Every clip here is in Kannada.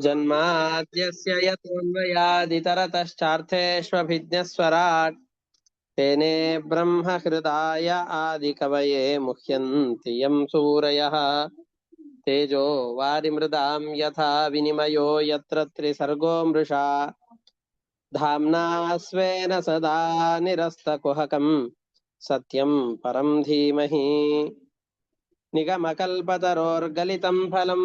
जन्माद्यस्य यतोऽन्वयादितरतश्चार्थेष्वभिज्ञस्वराट् तेने ब्रह्महृदाय आदिकवये मुह्यन्ति यं सूरयः तेजो वारिमृदां यथा विनिमयो यत्र त्रिसर्गो मृषा धाम्ना स्वेन सदा निरस्तकुहकं सत्यं परं धीमहि निगमकल्पतरोर्गलितं फलं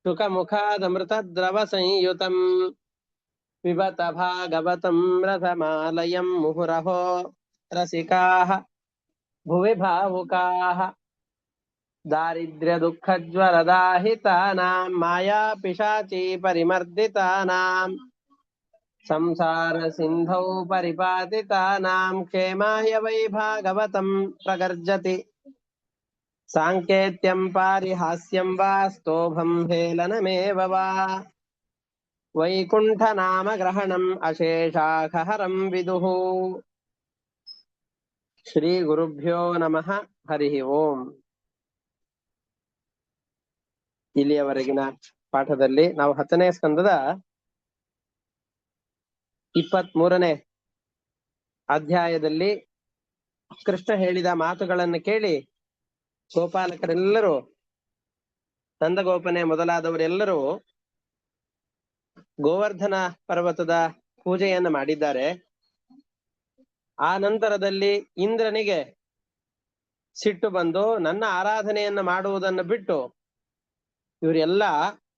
शुकमुखादमृतद्रवसंयुतम् पिबत भागवतं रसमालयं मुहुरहो रसिकाः भुवि भावुकाः दारिद्र्यदुःखज्वरदाहितानां मायापिशाची परिमर्दितानां संसारसिन्धौ परिपातितानां क्षेमाय वै भागवतं प्रगर्जति साङ्केत्यं पारिहास्यं वा स्तोभं हेलनमेव वा वैकुण्ठनामग्रहणम् अशेषाखहरं विदुः ಶ್ರೀ ಗುರುಭ್ಯೋ ನಮಃ ಹರಿ ಓಂ. ಇಲ್ಲಿಯವರೆಗಿನ ಪಾಠದಲ್ಲಿ ನಾವು 10ನೇ ಸ್ಕಂದದ 23ನೇ ಅಧ್ಯಾಯದಲ್ಲಿ ಕೃಷ್ಣ ಹೇಳಿದ ಮಾತುಗಳನ್ನು ಕೇಳಿ ಗೋಪಾಲಕರೆಲ್ಲರೂ, ನಂದಗೋಪನೆ ಮೊದಲಾದವರೆಲ್ಲರೂ ಗೋವರ್ಧನ ಪರ್ವತದ ಪೂಜೆಯನ್ನು ಮಾಡಿದ್ದಾರೆ. ಆ ನಂತರದಲ್ಲಿ ಇಂದ್ರನಿಗೆ ಸಿಟ್ಟು ಬಂದು ನನ್ನ ಆರಾಧನೆಯನ್ನ ಮಾಡುವುದನ್ನು ಬಿಟ್ಟು ಇವರೆಲ್ಲ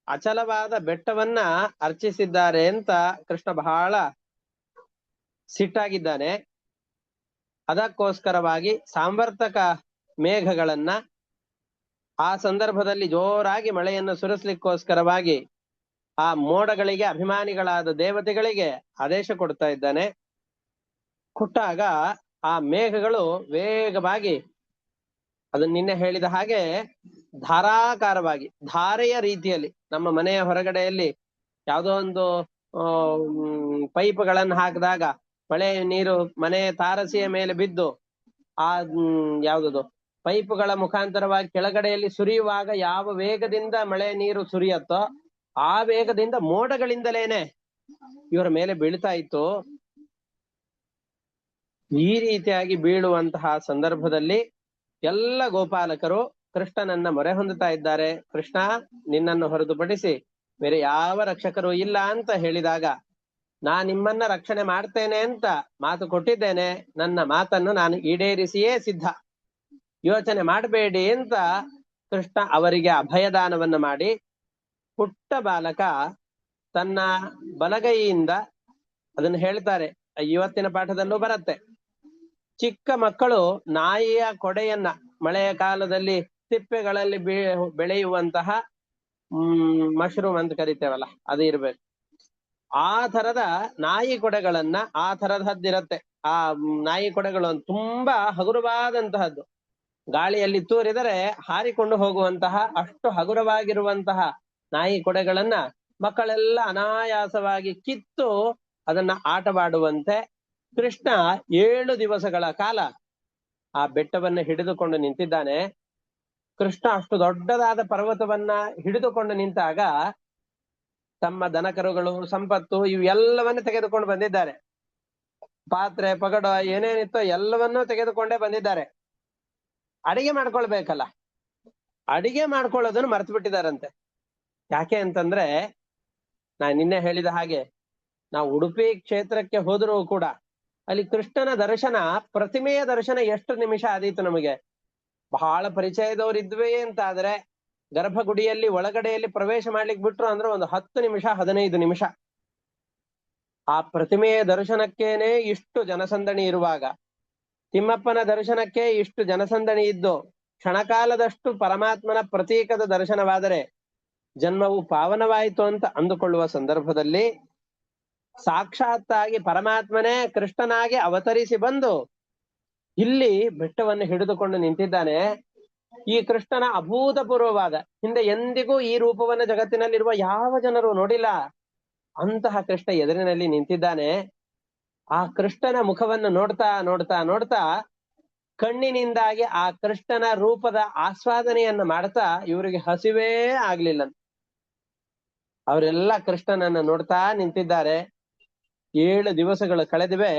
ಅಚಲವಾದ ಬೆಟ್ಟವನ್ನ ಅರ್ಚಿಸಿದ್ದಾರೆ ಅಂತ ಕೃಷ್ಣ ಬಹಳ ಸಿಟ್ಟಾಗಿದ್ದಾನೆ. ಅದಕ್ಕೋಸ್ಕರವಾಗಿ ಸಾಂವರ್ತಕ ಮೇಘಗಳನ್ನ ಆ ಸಂದರ್ಭದಲ್ಲಿ ಜೋರಾಗಿ ಮಳೆಯನ್ನು ಸುರಿಸ್ಲಿಕ್ಕೋಸ್ಕರವಾಗಿ ಆ ಮೋಡಗಳಿಗೆ, ಅಭಿಮಾನಿಗಳಾದ ದೇವತೆಗಳಿಗೆ ಆದೇಶ ಕೊಡ್ತಾ ಇದ್ದಾನೆ. ಕೊಟ್ಟಾಗ ಆ ಮೇಘಗಳು ವೇಗವಾಗಿ, ಅದನ್ನ ನಿನ್ನೆ ಹೇಳಿದ ಹಾಗೆ ಧಾರಾಕಾರವಾಗಿ, ಧಾರೆಯ ರೀತಿಯಲ್ಲಿ, ನಮ್ಮ ಮನೆಯ ಹೊರಗಡೆಯಲ್ಲಿ ಯಾವುದೋ ಒಂದು ಪೈಪ್ಗಳನ್ನು ಹಾಕಿದಾಗ ಮಳೆ ನೀರು ಮನೆಯ ತಾರಸಿಯ ಮೇಲೆ ಬಿದ್ದು ಆ ಯಾವುದದು ಪೈಪ್ಗಳ ಮುಖಾಂತರವಾಗಿ ಕೆಳಗಡೆಯಲ್ಲಿ ಸುರಿಯುವಾಗ ಯಾವ ವೇಗದಿಂದ ಮಳೆ ನೀರು ಸುರಿಯತ್ತೋ ಆ ವೇಗದಿಂದ ಮೋಡಗಳಿಂದಲೇನೆ ಇವರ ಮೇಲೆ ಬೀಳ್ತಾ ಇತ್ತು. ಈ ರೀತಿಯಾಗಿ ಬೀಳುವಂತಹ ಸಂದರ್ಭದಲ್ಲಿ ಎಲ್ಲ ಗೋಪಾಲಕರು ಕೃಷ್ಣನನ್ನ ಮೊರೆ ಹೊಂದುತ್ತಾ ಇದ್ದಾರೆ. ಕೃಷ್ಣ, ನಿನ್ನನ್ನು ಹೊರತುಪಡಿಸಿ ಬೇರೆ ಯಾವ ರಕ್ಷಕರು ಇಲ್ಲ ಅಂತ ಹೇಳಿದಾಗ, ನಿಮ್ಮನ್ನ ರಕ್ಷಣೆ ಮಾಡ್ತೇನೆ ಅಂತ ಮಾತು ಕೊಟ್ಟಿದ್ದೇನೆ, ನನ್ನ ಮಾತನ್ನು ನಾನು ಈಡೇರಿಸಿಯೇ ಸಿದ್ಧ, ಯೋಚನೆ ಮಾಡಬೇಡಿ ಅಂತ ಕೃಷ್ಣ ಅವರಿಗೆ ಅಭಯದಾನವನ್ನ ಮಾಡಿ, ಪುಟ್ಟ ಬಾಲಕ ತನ್ನ ಬಲಗೈಯಿಂದ, ಅದನ್ನು ಹೇಳ್ತಾರೆ ಇವತ್ತಿನ ಪಾಠದಲ್ಲೂ ಬರುತ್ತೆ, ಚಿಕ್ಕ ಮಕ್ಕಳು ನಾಯಿಯ ಕೊಡೆಯನ್ನ, ಮಳೆಯ ಕಾಲದಲ್ಲಿ ತಿಪ್ಪೆಗಳಲ್ಲಿ ಬೆಳೆಯುವಂತಹ ಮಶ್ರೂಮ್ ಅಂತ ಕರಿತೇವಲ್ಲ, ಅದು ಇರ್ಬೇಕು. ಆ ತರದ ನಾಯಿ ಕೊಡೆಗಳನ್ನ, ಆ ತರದದ್ದಿರತ್ತೆ. ಆ ನಾಯಿ ಕೊಡೆಗಳು ತುಂಬಾ ಹಗುರವಾದಂತಹದ್ದು, ಗಾಳಿಯಲ್ಲಿ ತೂರಿದರೆ ಹಾರಿಕೊಂಡು ಹೋಗುವಂತಹ ಅಷ್ಟು ಹಗುರವಾಗಿರುವಂತಹ ನಾಯಿ ಕೊಡೆಗಳನ್ನ ಮಕ್ಕಳೆಲ್ಲ ಅನಾಯಾಸವಾಗಿ ಕಿತ್ತು ಅದನ್ನ ಆಟವಾಡುವಂತೆ ಕೃಷ್ಣ 7 ದಿವಸಗಳ ಕಾಲ ಆ ಬೆಟ್ಟವನ್ನು ಹಿಡಿದುಕೊಂಡು ನಿಂತಿದ್ದಾನೆ. ಕೃಷ್ಣ ಅಷ್ಟು ದೊಡ್ಡದಾದ ಪರ್ವತವನ್ನ ಹಿಡಿದುಕೊಂಡು ನಿಂತಾಗ ತಮ್ಮ ದನಕರುಗಳು, ಸಂಪತ್ತು ಇವೆಲ್ಲವನ್ನೂ ತೆಗೆದುಕೊಂಡು ಬಂದಿದ್ದಾರೆ. ಪಾತ್ರೆ ಪಗಡ ಏನೇನಿತ್ತೋ ಎಲ್ಲವನ್ನೂ ತೆಗೆದುಕೊಂಡೇ ಬಂದಿದ್ದಾರೆ. ಅಡಿಗೆ ಮಾಡ್ಕೊಳ್ಬೇಕಲ್ಲ, ಅಡಿಗೆ ಮಾಡ್ಕೊಳ್ಳೋದನ್ನು ಮರ್ತು ಬಿಟ್ಟಿದಾರಂತೆ. ಯಾಕೆ ಅಂತಂದ್ರೆ, ನಾನು ನಿನ್ನೆ ಹೇಳಿದ ಹಾಗೆ ನಾವು ಉಡುಪಿ ಕ್ಷೇತ್ರಕ್ಕೆ ಹೋದರೂ ಕೂಡ ಅಲ್ಲಿ ಕೃಷ್ಣನ ದರ್ಶನ, ಪ್ರತಿಮೆಯ ದರ್ಶನ ಎಷ್ಟು ನಿಮಿಷ ಆದೀತು ನಮಗೆ. ಬಹಳ ಪರಿಚಯದವರಿದ್ವೇ ಅಂತ ಆದ್ರೆ ಗರ್ಭಗುಡಿಯಲ್ಲಿ ಒಳಗಡೆಯಲ್ಲಿ ಪ್ರವೇಶ ಮಾಡ್ಲಿಕ್ಕೆ ಬಿಟ್ರು ಅಂದ್ರೆ ಒಂದು 10 ನಿಮಿಷ 15 ನಿಮಿಷ. ಆ ಪ್ರತಿಮೆಯ ದರ್ಶನಕ್ಕೇನೆ ಇಷ್ಟು ಜನಸಂದಣಿ ಇರುವಾಗ, ತಿಮ್ಮಪ್ಪನ ದರ್ಶನಕ್ಕೆ ಇಷ್ಟು ಜನಸಂದಣಿ ಇದ್ದು, ಕ್ಷಣಕಾಲದಷ್ಟು ಪರಮಾತ್ಮನ ಪ್ರತೀಕದ ದರ್ಶನವಾದರೆ ಜನ್ಮವು ಪಾವನವಾಯಿತು ಅಂತ ಅಂದುಕೊಳ್ಳುವ ಸಂದರ್ಭದಲ್ಲಿ ಸಾಕ್ಷಾತ್ತಾಗಿ ಪರಮಾತ್ಮನೇ ಕೃಷ್ಣನಾಗಿ ಅವತರಿಸಿ ಬಂದು ಇಲ್ಲಿ ಬೆಟ್ಟವನ್ನು ಹಿಡಿದುಕೊಂಡು ನಿಂತಿದ್ದಾನೆ. ಈ ಕೃಷ್ಣನ ಅಭೂತಪೂರ್ವವಾದ, ಹಿಂದೆ ಎಂದಿಗೂ ಈ ರೂಪವನ್ನು ಜಗತ್ತಿನಲ್ಲಿರುವ ಯಾವ ಜನರು ನೋಡಿಲ್ಲ ಅಂತಹ ಕೃಷ್ಣ ಎದುರಿನಲ್ಲಿ ನಿಂತಿದ್ದಾನೆ. ಆ ಕೃಷ್ಣನ ಮುಖವನ್ನು ನೋಡ್ತಾ ನೋಡ್ತಾ ನೋಡ್ತಾ ಕಣ್ಣಿನಿಂದಾಗಿ ಆ ಕೃಷ್ಣನ ರೂಪದ ಆಸ್ವಾದನೆಯನ್ನು ಮಾಡ್ತಾ ಇವರಿಗೆ ಹಸಿವೇ ಆಗ್ಲಿಲ್ಲ. ಅವರೆಲ್ಲ ಕೃಷ್ಣನನ್ನ ನೋಡ್ತಾ ನಿಂತಿದ್ದಾರೆ. 7 ದಿವಸಗಳು ಕಳೆದಿವೆ.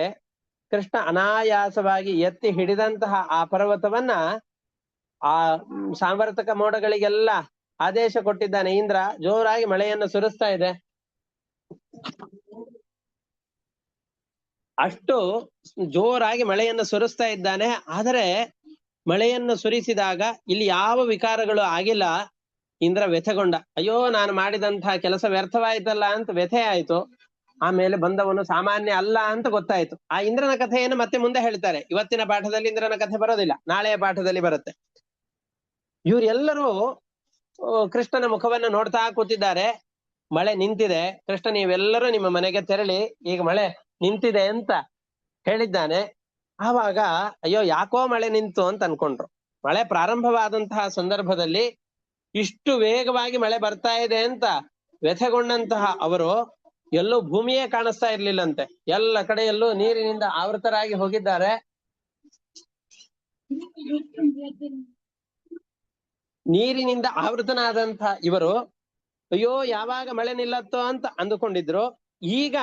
ಕೃಷ್ಣ ಅನಾಯಾಸವಾಗಿ ಎತ್ತಿ ಹಿಡಿದಂತಹ ಆ ಪರ್ವತವನ್ನ ಆ ಸಾಂವರ್ತಕ ಮೋಡಗಳಿಗೆಲ್ಲ ಆದೇಶ ಕೊಟ್ಟಿದ್ದಾನೆ ಇಂದ್ರ. ಜೋರಾಗಿ ಮಳೆಯನ್ನು ಸುರಿಸ್ತಾ ಇದೆ. ಅಷ್ಟು ಜೋರಾಗಿ ಮಳೆಯನ್ನು ಸುರಿಸ್ತಾ ಇದ್ದಾನೆ. ಆದರೆ ಮಳೆಯನ್ನು ಸುರಿಸಿದಾಗ ಇಲ್ಲಿ ಯಾವ ವಿಕಾರಗಳು ಆಗಿಲ್ಲ. ಇಂದ್ರ ವ್ಯಥೆಗೊಂಡ. ಅಯ್ಯೋ, ನಾನು ಮಾಡಿದಂತಹ ಕೆಲಸ ವ್ಯರ್ಥವಾಯ್ತಲ್ಲ ಅಂತ ವ್ಯಥೆ ಆಯ್ತು. ಆಮೇಲೆ ಬಂದವನು ಸಾಮಾನ್ಯ ಅಲ್ಲ ಅಂತ ಗೊತ್ತಾಯ್ತು. ಆ ಇಂದ್ರನ ಕಥೆಯನ್ನು ಮತ್ತೆ ಮುಂದೆ ಹೇಳ್ತಾರೆ. ಇವತ್ತಿನ ಪಾಠದಲ್ಲಿ ಇಂದ್ರನ ಕಥೆ ಬರೋದಿಲ್ಲ, ನಾಳೆಯ ಪಾಠದಲ್ಲಿ ಬರುತ್ತೆ. ಇವರೆಲ್ಲರೂ ಕೃಷ್ಣನ ಮುಖವನ್ನು ನೋಡ್ತಾ ಕೂತಿದ್ದಾರೆ. ಮಳೆ ನಿಂತಿದೆ. ಕೃಷ್ಣ, ನೀವೆಲ್ಲರೂ ನಿಮ್ಮ ಮನೆಗೆ ತೆರಳಿ, ಈಗ ಮಳೆ ನಿಂತಿದೆ ಅಂತ ಹೇಳಿದ್ದಾನೆ. ಆವಾಗ ಅಯ್ಯೋ, ಯಾಕೋ ಮಳೆ ನಿಂತು ಅಂತ ಅನ್ಕೊಂಡ್ರು. ಮಳೆ ಪ್ರಾರಂಭವಾದಂತಹ ಸಂದರ್ಭದಲ್ಲಿ ಇಷ್ಟು ವೇಗವಾಗಿ ಮಳೆ ಬರ್ತಾ ಇದೆ ಅಂತ ವ್ಯಥೆಗೊಂಡಂತಹ ಅವರು ಎಲ್ಲೂ ಭೂಮಿಯೇ ಕಾಣಿಸ್ತಾ ಇರ್ಲಿಲ್ಲಂತೆ. ಎಲ್ಲ ಕಡೆಯಲ್ಲೂ ನೀರಿನಿಂದ ಆವೃತರಾಗಿ ಹೋಗಿದ್ದಾರೆ. ನೀರಿನಿಂದ ಆವೃತನಾದಂತ ಇವರು ಅಯ್ಯೋ, ಯಾವಾಗ ಮಳೆ ನಿಲ್ಲತ್ತೋ ಅಂತ ಅಂದುಕೊಂಡಿದ್ರು. ಈಗ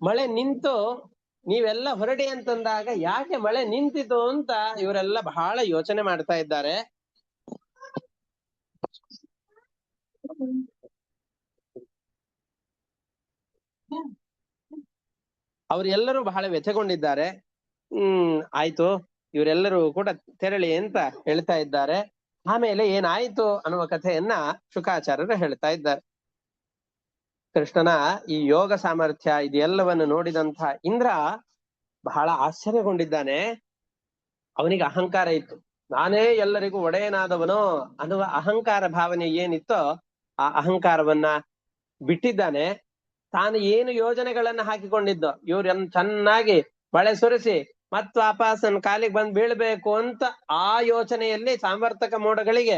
ಮಳೆ ನಿಂತು ನೀವೆಲ್ಲ ಹೊರಡಿ ಅಂತಂದಾಗ ಯಾಕೆ ಮಳೆ ನಿಂತಿತು ಅಂತ ಇವರೆಲ್ಲ ಬಹಳ ಯೋಚನೆ ಮಾಡ್ತಾ ಇದ್ದಾರೆ. ಅವರೆಲ್ಲರೂ ಬಹಳ ವ್ಯಥೆಗೊಂಡಿದ್ದಾರೆ. ಆಯ್ತು, ಇವರೆಲ್ಲರೂ ಕೂಡ ತೆರಳಿ ಅಂತ ಹೇಳ್ತಾ ಇದ್ದಾರೆ. ಆಮೇಲೆ ಏನಾಯ್ತು ಅನ್ನುವ ಕಥೆಯನ್ನ ಶುಕಾಚಾರ್ಯರು ಹೇಳ್ತಾ ಇದ್ದಾರೆ. ಕೃಷ್ಣನ ಈ ಯೋಗ ಸಾಮರ್ಥ್ಯ ಇದೆಲ್ಲವನ್ನು ನೋಡಿದಂತ ಇಂದ್ರ ಬಹಳ ಆಶ್ಚರ್ಯಗೊಂಡಿದ್ದಾನೆ. ಅವನಿಗೆ ಅಹಂಕಾರ ಇತ್ತು. ನಾನೇ ಎಲ್ಲರಿಗೂ ಒಡೆಯನಾದವನೋ ಅನ್ನುವ ಅಹಂಕಾರ ಭಾವನೆ ಏನಿತ್ತೋ ಆ ಅಹಂಕಾರವನ್ನ ಬಿಟ್ಟಿದ್ದಾನೆ. ತಾನು ಏನು ಯೋಜನೆಗಳನ್ನ ಹಾಕಿಕೊಂಡಿದ್ದೋ, ಇವ್ರ ಚೆನ್ನಾಗಿ ಮಳೆ ಸುರಿಸಿ ಮತ್ ವಾಪಸ್ ಕಾಲಿಗೆ ಬಂದ್ ಬೀಳ್ಬೇಕು ಅಂತ ಆ ಯೋಚನೆಯಲ್ಲಿ ಸಾಂವರ್ತಕ ಮೋಡಗಳಿಗೆ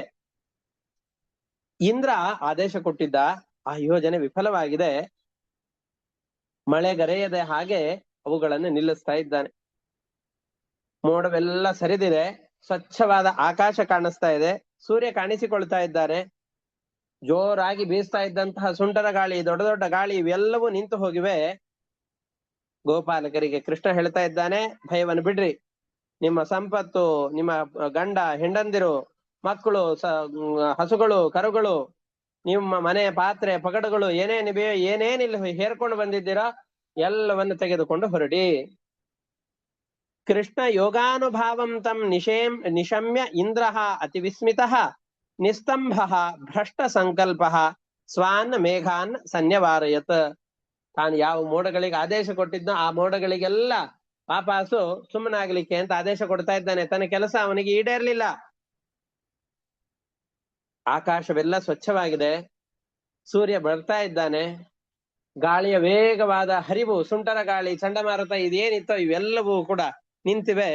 ಇಂದ್ರ ಆದೇಶ ಕೊಟ್ಟಿದ್ದ. ಆ ಯೋಜನೆ ವಿಫಲವಾಗಿದೆ. ಮಳೆಗರೆಯದೆ ಹಾಗೆ ಅವುಗಳನ್ನು ನಿಲ್ಲಿಸ್ತಾ ಇದ್ದಾನೆ. ಮೋಡವೆಲ್ಲ ಸರಿದಿದೆ. ಸ್ವಚ್ಛವಾದ ಆಕಾಶ ಕಾಣಿಸ್ತಾ ಇದೆ. ಸೂರ್ಯ ಕಾಣಿಸಿಕೊಳ್ತಾ ಇದ್ದಾನೆ. ಜೋರಾಗಿ ಬೀಸ್ತಾ ಇದ್ದಂತಹ ಸುಂಟರ ಗಾಳಿ, ದೊಡ್ಡ ದೊಡ್ಡ ಗಾಳಿ ಇವೆಲ್ಲವೂ ನಿಂತು ಹೋಗಿವೆ. ಗೋಪಾಲಕರಿಗೆ ಕೃಷ್ಣ ಹೇಳ್ತಾ ಇದ್ದಾನೆ, ಭಯವನ್ನು ಬಿಡ್ರಿ. ನಿಮ್ಮ ಸಂಪತ್ತು, ನಿಮ್ಮ ಗಂಡ ಹೆಂಡಂದಿರು, ಮಕ್ಕಳು, ಹಸುಗಳು, ಕರುಗಳು, ನಿಮ್ಮ ಮನೆ ಪಾತ್ರೆ ಪಗಡುಗಳು ಏನೇನಿಲ್ಲ ಹೇರ್ಕೊಂಡು ಬಂದಿದ್ದೀರೋ ಎಲ್ಲವನ್ನು ತೆಗೆದುಕೊಂಡು ಹೊರಡಿ. ಕೃಷ್ಣ ಯೋಗಾನುಭಾವಂ ತಂ ನಿಶಮ್ಯ ಇಂದ್ರ ಅತಿ ವಿಸ್ಮಿತ ನಿಸ್ತಂಭ ಭ್ರಷ್ಟ ಸಂಕಲ್ಪ ಸ್ವಾನ್ ಮೇಘಾನ್ ಸನ್ಯವಾರಯತ್. ತಾನು ಯಾವ ಮೋಡಗಳಿಗೆ ಆದೇಶ ಕೊಟ್ಟಿದ್ನೋ ಆ ಮೋಡಗಳಿಗೆಲ್ಲ ವಾಪಸ್ಸು ಸುಮ್ಮನಾಗ್ಲಿಕ್ಕೆ ಅಂತ ಆದೇಶ ಕೊಡ್ತಾ ಇದ್ದಾನೆ. ತನ್ನ ಕೆಲಸ ಅವನಿಗೆ ಈಡೇರ್ಲಿಲ್ಲ. ಆಕಾಶವೆಲ್ಲ ಸ್ವಚ್ಛವಾಗಿದೆ. ಸೂರ್ಯ ಬರ್ತಾ ಇದ್ದಾನೆ. ಗಾಳಿಯ ವೇಗವಾದ ಹರಿವು, ಸುಂಟರ ಗಾಳಿ, ಚಂಡಮಾರುತ ಇದೇನಿತ್ತೋ ಇವೆಲ್ಲವೂ ಕೂಡ ನಿಂತಿವೆ.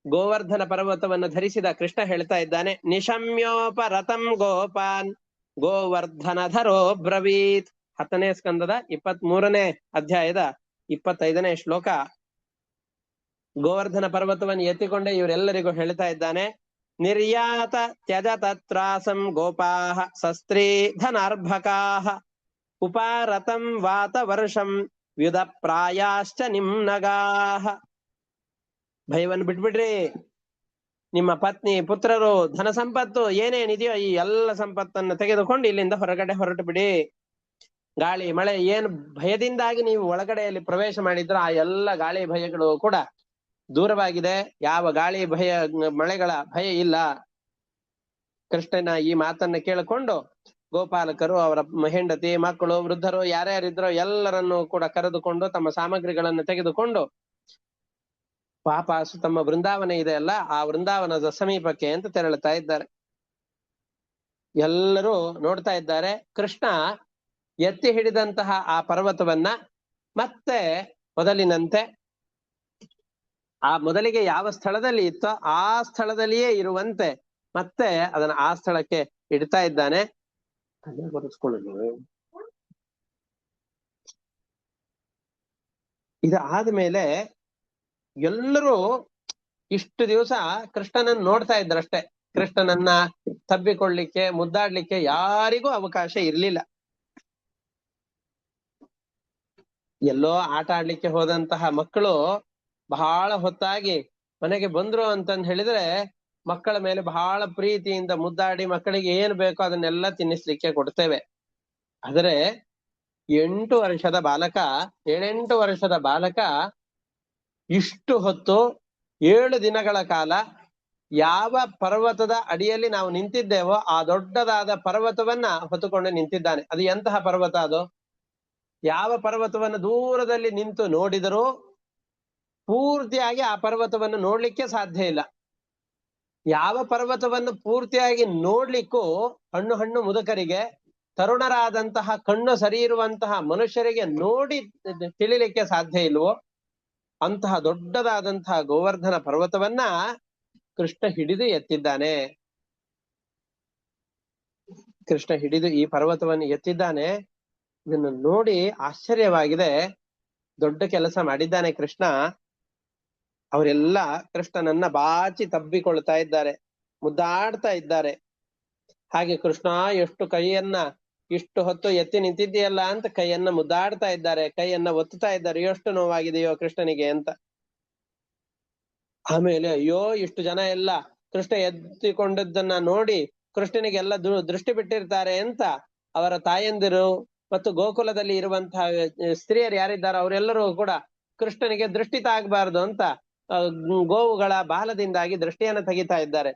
ಗೋವರ್ಧನ ಪರ್ವತವನ್ನು ಧರಿಸಿದ ಕೃಷ್ಣ ಹೇಳ್ತಾ ಇದ್ದಾನೆ, ನಿಶಮ್ಯೋಪರತಂ ಗೋಪಾನ್ ಗೋವರ್ಧನಧರೋ ಬ್ರವೀತ್. 10ನೇ ಸ್ಕಂದದ 23ನೇ ಅಧ್ಯಾಯದ 25ನೇ ಶ್ಲೋಕ. ಗೋವರ್ಧನ ಪರ್ವತವನ್ನು ಎತ್ತಿಕೊಂಡೇ ಇವರೆಲ್ಲರಿಗೂ ಹೇಳ್ತಾ ಇದ್ದಾನೆ, ನಿರ್ಯಾತ ತ್ಯಜ ತತ್ರಾಸಂ ಗೋಪಾಹ ಸಸ್ತ್ರೀ ಧನಾರ್ಭಕಾಹ ಉಪಾರತಂ ವಾತ ವರ್ಷಂ ವ್ಯುಧ ಪ್ರಾಯಾಶ್ಚ ನಿಮ್ನಗಾಹ. ಭಯವನ್ನು ಬಿಟ್ಬಿಡ್ರಿ. ನಿಮ್ಮ ಪತ್ನಿ, ಪುತ್ರರು, ಧನ ಸಂಪತ್ತು ಏನೇನಿದೆಯೋ ಈ ಎಲ್ಲ ಸಂಪತ್ತನ್ನು ತೆಗೆದುಕೊಂಡು ಇಲ್ಲಿಂದ ಹೊರಗಡೆ ಹೊರಟು ಬಿಡಿ. ಗಾಳಿ ಮಳೆ ಏನು ಭಯದಿಂದಾಗಿ ನೀವು ಒಳಗಡೆಯಲ್ಲಿ ಪ್ರವೇಶ ಮಾಡಿದ್ರು ಆ ಎಲ್ಲ ಗಾಳಿ ಭಯಗಳು ಕೂಡ ದೂರವಾಗಿದೆ. ಯಾವ ಗಾಳಿ ಭಯ, ಮಳೆಗಳ ಭಯ ಇಲ್ಲ. ಕೃಷ್ಣನ ಈ ಮಾತನ್ನ ಕೇಳಿಕೊಂಡು ಗೋಪಾಲಕರು, ಅವರ ಹೆಂಡತಿ, ಮಕ್ಕಳು, ವೃದ್ಧರು ಯಾರ್ಯಾರಿದ್ರೋ ಎಲ್ಲರನ್ನು ಕೂಡ ಕರೆದುಕೊಂಡು ತಮ್ಮ ಸಾಮಗ್ರಿಗಳನ್ನು ತೆಗೆದುಕೊಂಡು ವಾಪಸ್ ತಮ್ಮ ವೃಂದಾವನ ಇದೆ ಅಲ್ಲ ಆ ವೃಂದಾವನದ ಸಮೀಪಕ್ಕೆ ಅಂತ ತೆರಳುತ್ತಾ ಇದ್ದಾರೆ. ಎಲ್ಲರೂ ನೋಡ್ತಾ ಇದ್ದಾರೆ. ಕೃಷ್ಣ ಎತ್ತಿ ಹಿಡಿದಂತಹ ಆ ಪರ್ವತವನ್ನ ಮತ್ತೆ ಮೊದಲಿನಂತೆ ಆ ಮೊದಲಿಗೆ ಯಾವ ಸ್ಥಳದಲ್ಲಿ ಇತ್ತೋ ಆ ಸ್ಥಳದಲ್ಲಿಯೇ ಇರುವಂತೆ ಮತ್ತೆ ಅದನ್ನ ಆ ಸ್ಥಳಕ್ಕೆ ಇಡ್ತಾ ಇದ್ದಾನೆ. ಇದು ಆದ್ಮೇಲೆ ಎಲ್ಲರೂ ಇಷ್ಟು ದಿವಸ ಕೃಷ್ಣನನ್ನ ನೋಡ್ತಾ ಇದ್ರಷ್ಟೇ. ಕೃಷ್ಣನನ್ನ ತಬ್ಬಿಕೊಳ್ಳಿಕ್ಕೆ, ಮುದ್ದಾಡ್ಲಿಕ್ಕೆ ಯಾರಿಗೂ ಅವಕಾಶ ಇರ್ಲಿಲ್ಲ. ಎಲ್ಲೋ ಆಟ ಆಡ್ಲಿಕ್ಕೆ ಹೋದಂತಹ ಮಕ್ಕಳು ಬಹಳ ಹೊತ್ತಾಗಿ ಮನೆಗೆ ಬಂದ್ರು ಅಂತಂದ್ ಹೇಳಿದ್ರೆ ಮಕ್ಕಳ ಮೇಲೆ ಬಹಳ ಪ್ರೀತಿಯಿಂದ ಮುದ್ದಾಡಿ ಮಕ್ಕಳಿಗೆ ಏನ್ ಬೇಕೋ ಅದನ್ನೆಲ್ಲ ತಿನ್ನಿಸ್ಲಿಕ್ಕೆ ಕೊಡ್ತೇವೆ. ಆದ್ರೆ 8 ವರ್ಷದ ಬಾಲಕ 7-8 ವರ್ಷದ ಬಾಲಕ ಇಷ್ಟು ಹೊತ್ತು 7 ದಿನಗಳ ಕಾಲ ಯಾವ ಪರ್ವತದ ಅಡಿಯಲ್ಲಿ ನಾವು ನಿಂತಿದ್ದೇವೋ ಆ ದೊಡ್ಡದಾದ ಪರ್ವತವನ್ನ ಹೊತ್ತುಕೊಂಡು ನಿಂತಿದ್ದಾನೆ. ಅದು ಎಂತಹ ಪರ್ವತ ಅದು? ಯಾವ ಪರ್ವತವನ್ನು ದೂರದಲ್ಲಿ ನಿಂತು ನೋಡಿದರೂ ಪೂರ್ತಿಯಾಗಿ ಆ ಪರ್ವತವನ್ನು ನೋಡ್ಲಿಕ್ಕೆ ಸಾಧ್ಯ ಇಲ್ಲ. ಯಾವ ಪರ್ವತವನ್ನು ಪೂರ್ತಿಯಾಗಿ ನೋಡ್ಲಿಕ್ಕೂ ಹಣ್ಣು ಮುದುಕರಿಗೆ, ತರುಣರಾದಂತಹ ಕಣ್ಣು ಸರಿ ಇರುವಂತಹ ಮನುಷ್ಯರಿಗೆ ನೋಡಿ ತಿಳಿಲಿಕ್ಕೆ ಸಾಧ್ಯ ಇಲ್ವೋ ಅಂತಹ ದೊಡ್ಡದಾದಂತಹ ಗೋವರ್ಧನ ಪರ್ವತವನ್ನ ಕೃಷ್ಣ ಹಿಡಿದು ಎತ್ತಿದ್ದಾನೆ. ಕೃಷ್ಣ ಹಿಡಿದು ಈ ಪರ್ವತವನ್ನು ಎತ್ತಿದ್ದಾನೆ. ಇದನ್ನು ನೋಡಿ ಆಶ್ಚರ್ಯವಾಗಿದೆ. ದೊಡ್ಡ ಕೆಲಸ ಮಾಡಿದ್ದಾನೆ ಕೃಷ್ಣ. ಅವರೆಲ್ಲ ಕೃಷ್ಣನನ್ನ ಬಾಚಿ ತಬ್ಬಿಕೊಳ್ತಾ ಇದ್ದಾರೆ, ಮುದ್ದಾಡ್ತಾ ಇದ್ದಾರೆ. ಹಾಗೆ ಕೃಷ್ಣ ಎಷ್ಟು ಕೈಯನ್ನ ಇಷ್ಟು ಹೊತ್ತು ಎತ್ತಿ ನಿಂತಿದ್ದೀಯಲ್ಲ ಅಂತ ಕೈಯನ್ನ ಮುದ್ದಾಡ್ತಾ ಇದ್ದಾರೆ, ಕೈಯನ್ನ ಒತ್ತುತ್ತಾ ಇದ್ದಾರೆ. ಎಷ್ಟು ನೋವಾಗಿದೆಯೋ ಕೃಷ್ಣನಿಗೆ ಅಂತ. ಆಮೇಲೆ ಅಯ್ಯೋ ಇಷ್ಟು ಜನ ಎಲ್ಲ ಕೃಷ್ಣ ಎತ್ತಿಕೊಂಡದ್ದನ್ನ ನೋಡಿ ಕೃಷ್ಣನಿಗೆಲ್ಲ ದೃಷ್ಟಿ ಬಿಟ್ಟಿರ್ತಾರೆ ಅಂತ ಅವರ ತಾಯಂದಿರು ಮತ್ತು ಗೋಕುಲದಲ್ಲಿ ಇರುವಂತಹ ಸ್ತ್ರೀಯರು ಯಾರಿದ್ದಾರೆ ಅವರೆಲ್ಲರೂ ಕೂಡ ಕೃಷ್ಣನಿಗೆ ದೃಷ್ಟಿ ತಾಗಬಾರದು ಅಂತ ಗೋವುಗಳ ಬಾಲದಿಂದಾಗಿ ದೃಷ್ಟಿಯನ್ನ ತೆಗಿತಾ ಇದ್ದಾರೆ.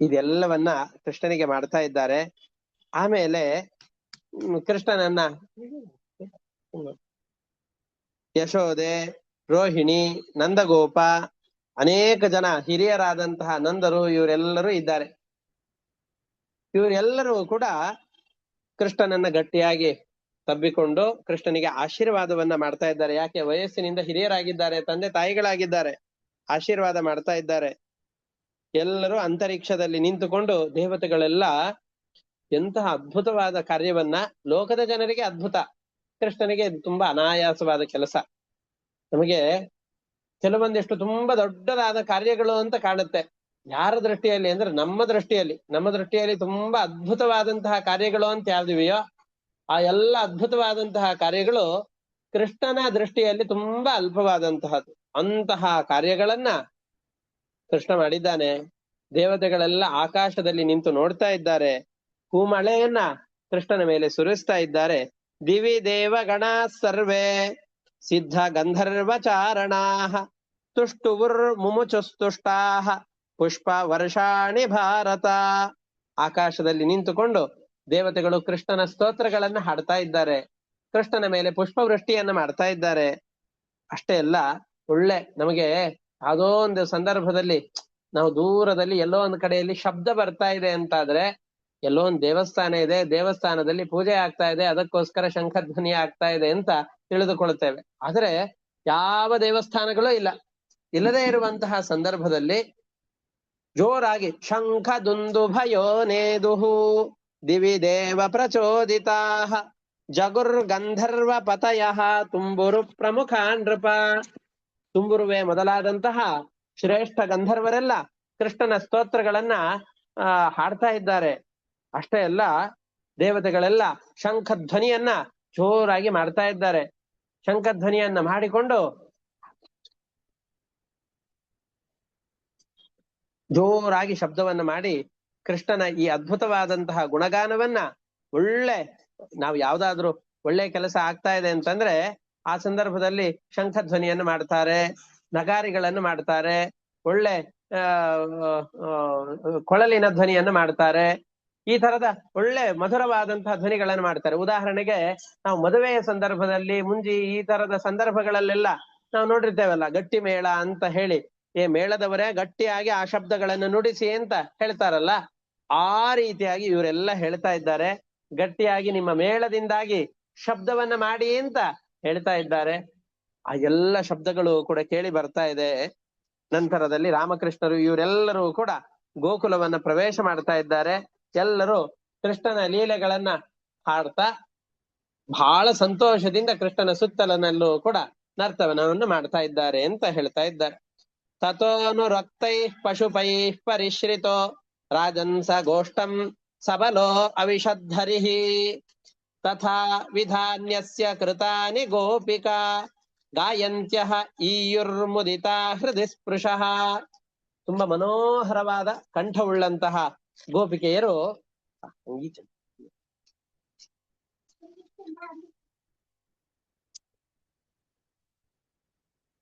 ಇದೆಲ್ಲವನ್ನ ಕೃಷ್ಣನಿಗೆ ಮಾಡ್ತಾ ಇದ್ದಾರೆ. ಆಮೇಲೆ ಕೃಷ್ಣನನ್ನ ಯಶೋದೆ, ರೋಹಿಣಿ, ನಂದಗೋಪ, ಅನೇಕ ಜನ ಹಿರಿಯರಾದಂತಹ ನಂದರು ಇವರೆಲ್ಲರೂ ಇದ್ದಾರೆ. ಇವರೆಲ್ಲರೂ ಕೂಡ ಕೃಷ್ಣನನ್ನ ಗಟ್ಟಿಯಾಗಿ ತಬ್ಬಿಕೊಂಡು ಕೃಷ್ಣನಿಗೆ ಆಶೀರ್ವಾದವನ್ನ ಮಾಡ್ತಾ ಇದ್ದಾರೆ. ಯಾಕೆ? ವಯಸ್ಸಿನಿಂದ ಹಿರಿಯರಾಗಿದ್ದಾರೆ, ತಂದೆ ತಾಯಿಗಳಾಗಿದ್ದಾರೆ, ಆಶೀರ್ವಾದ ಮಾಡ್ತಾ ಇದ್ದಾರೆ. ಎಲ್ಲರೂ ಅಂತರಿಕ್ಷದಲ್ಲಿ ನಿಂತುಕೊಂಡು ದೇವತೆಗಳೆಲ್ಲ ಎಂತಹ ಅದ್ಭುತವಾದ ಕಾರ್ಯವನ್ನ, ಲೋಕದ ಜನರಿಗೆ ಅದ್ಭುತ, ಕೃಷ್ಣನಿಗೆ ತುಂಬಾ ಅನಾಯಾಸವಾದ ಕೆಲಸ. ನಮಗೆ ಕೆಲವೊಂದಿಷ್ಟು ತುಂಬಾ ದೊಡ್ಡದಾದ ಕಾರ್ಯಗಳು ಅಂತ ಕಾಣುತ್ತೆ. ಯಾರ ದೃಷ್ಟಿಯಲ್ಲಿ ಅಂದ್ರೆ ನಮ್ಮ ದೃಷ್ಟಿಯಲ್ಲಿ ತುಂಬಾ ಅದ್ಭುತವಾದಂತಹ ಕಾರ್ಯಗಳು ಅಂತ ಯಾವ್ದಿವೆಯೋ ಆ ಎಲ್ಲ ಅದ್ಭುತವಾದಂತಹ ಕಾರ್ಯಗಳು ಕೃಷ್ಣನ ದೃಷ್ಟಿಯಲ್ಲಿ ತುಂಬಾ ಅಲ್ಪವಾದಂತಹದ್ದು. ಅಂತಹ ಕಾರ್ಯಗಳನ್ನ ಕೃಷ್ಣ ಮಾಡಿದ್ದಾನೆ. ದೇವತೆಗಳೆಲ್ಲ ಆಕಾಶದಲ್ಲಿ ನಿಂತು ನೋಡ್ತಾ ಇದ್ದಾರೆ. ಹೂಮಳೆಯನ್ನ ಕೃಷ್ಣನ ಮೇಲೆ ಸುರಿಸ್ತಾ ಇದ್ದಾರೆ. ದಿವಿ ದೇವ ಗಣ ಸರ್ವೇ ಸಿದ್ಧ ಗಂಧರ್ವ ಚಾರಣಾ ತುಷ್ಟುವುರ್ ಮುಮುಚುಸ್ತುಷ್ಟಾ ಪುಷ್ಪ ವರ್ಷಾಣಿ ಭಾರತ. ಆಕಾಶದಲ್ಲಿ ನಿಂತುಕೊಂಡು ದೇವತೆಗಳು ಕೃಷ್ಣನ ಸ್ತೋತ್ರಗಳನ್ನ ಹಾಡ್ತಾ ಇದ್ದಾರೆ, ಕೃಷ್ಣನ ಮೇಲೆ ಪುಷ್ಪವೃಷ್ಟಿಯನ್ನ ಮಾಡ್ತಾ ಇದ್ದಾರೆ. ಅಷ್ಟೇ ಅಲ್ಲ, ಒಳ್ಳೆ ನಮಗೆ ಯಾವುದೋ ಒಂದು ಸಂದರ್ಭದಲ್ಲಿ ನಾವು ದೂರದಲ್ಲಿ ಎಲ್ಲೋ ಒಂದು ಕಡೆಯಲ್ಲಿ ಶಬ್ದ ಬರ್ತಾ ಇದೆ ಅಂತಾದ್ರೆ, ಎಲ್ಲೋ ಒಂದು ದೇವಸ್ಥಾನ ಇದೆ, ದೇವಸ್ಥಾನದಲ್ಲಿ ಪೂಜೆ ಆಗ್ತಾ ಇದೆ, ಅದಕ್ಕೋಸ್ಕರ ಶಂಖಧ್ವನಿ ಆಗ್ತಾ ಇದೆ ಅಂತ ತಿಳಿದುಕೊಳ್ತೇವೆ. ಆದ್ರೆ ಯಾವ ದೇವಸ್ಥಾನಗಳೂ ಇಲ್ಲದೇ ಇರುವಂತಹ ಸಂದರ್ಭದಲ್ಲಿ ಜೋರಾಗಿ ಶಂಖ ದುಂದುಭಯೋ ನೇದುಹು ದಿವಿ ದೇವ ಪ್ರಚೋದಿತಾ ಜಗುರ್ ಗಂಧರ್ವ ಪತಯ ತುಂಬುರು ಪ್ರಮುಖ ನೃಪ. ತುಂಬುರುವೆ ಮೊದಲಾದಂತಹ ಶ್ರೇಷ್ಠ ಗಂಧರ್ವರೆಲ್ಲ ಕೃಷ್ಣನ ಸ್ತೋತ್ರಗಳನ್ನ ಹಾಡ್ತಾ ಇದ್ದಾರೆ. ಅಷ್ಟೇ ಅಲ್ಲ, ದೇವತೆಗಳೆಲ್ಲ ಶಂಖಧ್ವನಿಯನ್ನ ಜೋರಾಗಿ ಮಾಡ್ತಾ ಇದ್ದಾರೆ. ಶಂಖಧ್ವನಿಯನ್ನ ಮಾಡಿಕೊಂಡು ಜೋರಾಗಿ ಶಬ್ದವನ್ನ ಮಾಡಿ ಕೃಷ್ಣನ ಈ ಅದ್ಭುತವಾದಂತಹ ಗುಣಗಾನವನ್ನ ನಾವು ಯಾವ್ದಾದ್ರು ಒಳ್ಳೆ ಕೆಲಸ ಆಗ್ತಾ ಇದೆ ಅಂತಂದ್ರೆ ಆ ಸಂದರ್ಭದಲ್ಲಿ ಶಂಖಧ್ವನಿಯನ್ನು ಮಾಡ್ತಾರೆ, ನಗಾರಿಗಳನ್ನು ಮಾಡ್ತಾರೆ, ಒಳ್ಳೆ ಕೊಳಲಿನ ಧ್ವನಿಯನ್ನು ಮಾಡ್ತಾರೆ. ಈ ತರದ ಒಳ್ಳೆ ಮಧುರವಾದಂತಹ ಧ್ವನಿಗಳನ್ನು ಮಾಡ್ತಾರೆ. ಉದಾಹರಣೆಗೆ ನಾವು ಮದುವೆಯ ಸಂದರ್ಭದಲ್ಲಿ ಮುಂಜಿ ಈ ತರದ ಸಂದರ್ಭಗಳಲ್ಲೆಲ್ಲ ನಾವು ನೋಡಿರ್ತೇವಲ್ಲ, ಗಟ್ಟಿ ಮೇಳ ಅಂತ ಹೇಳಿ, ಮೇಳದವರೇ ಗಟ್ಟಿಯಾಗಿ ಆ ಶಬ್ದಗಳನ್ನು ನುಡಿಸಿ ಅಂತ ಹೇಳ್ತಾರಲ್ಲ, ಆ ರೀತಿಯಾಗಿ ಇವರೆಲ್ಲ ಹೇಳ್ತಾ ಇದ್ದಾರೆ. ಗಟ್ಟಿಯಾಗಿ ನಿಮ್ಮ ಮೇಳದಿಂದಾಗಿ ಶಬ್ದವನ್ನ ಮಾಡಿ ಅಂತ ಹೇಳ್ತಾ ಇದ್ದಾರೆ. ಆ ಎಲ್ಲ ಶಬ್ದಗಳು ಕೂಡ ಕೇಳಿ ಬರ್ತಾ ಇದೆ. ನಂತರದಲ್ಲಿ ರಾಮಕೃಷ್ಣರು ಇವರೆಲ್ಲರೂ ಕೂಡ ಗೋಕುಲವನ್ನ ಪ್ರವೇಶ ಮಾಡ್ತಾ ಇದ್ದಾರೆ. ಎಲ್ಲರೂ ಕೃಷ್ಣನ ಲೀಲೆಗಳನ್ನ ಹಾಡ್ತಾ ಬಹಳ ಸಂತೋಷದಿಂದ ಕೃಷ್ಣನ ಸುತ್ತಲನಲ್ಲೂ ಕೂಡ ನರ್ತನವನ್ನು ಮಾಡ್ತಾ ಇದ್ದಾರೆ ಅಂತ ಹೇಳ್ತಾ ಇದ್ದಾರೆ. ತಥೋನು ರಕ್ತೈ ಪಶುಪೈ ಪರಿಶ್ರಿತೋ ರಾಜನ್ಸ ಗೋಷ್ಠಂ ಸಬಲೋ ಅವಿಷದ್ಧರಿಃ ತಥಾ ವಿಧಾನ್ಯಸ್ಯ ಕೃತಾನಿ ಗೋಪಿಕಾ ಗಾಯಂತ್ಯಃ ಈಯುರ್ಮುದಿತಾ ಹೃದಯ ಸ್ಪೃಶಃ. ತುಂಬಾ ಮನೋಹರವಾದ ಕಂಠವುಳ್ಳಂತಹ ಗೋಪಿಕೆಯರು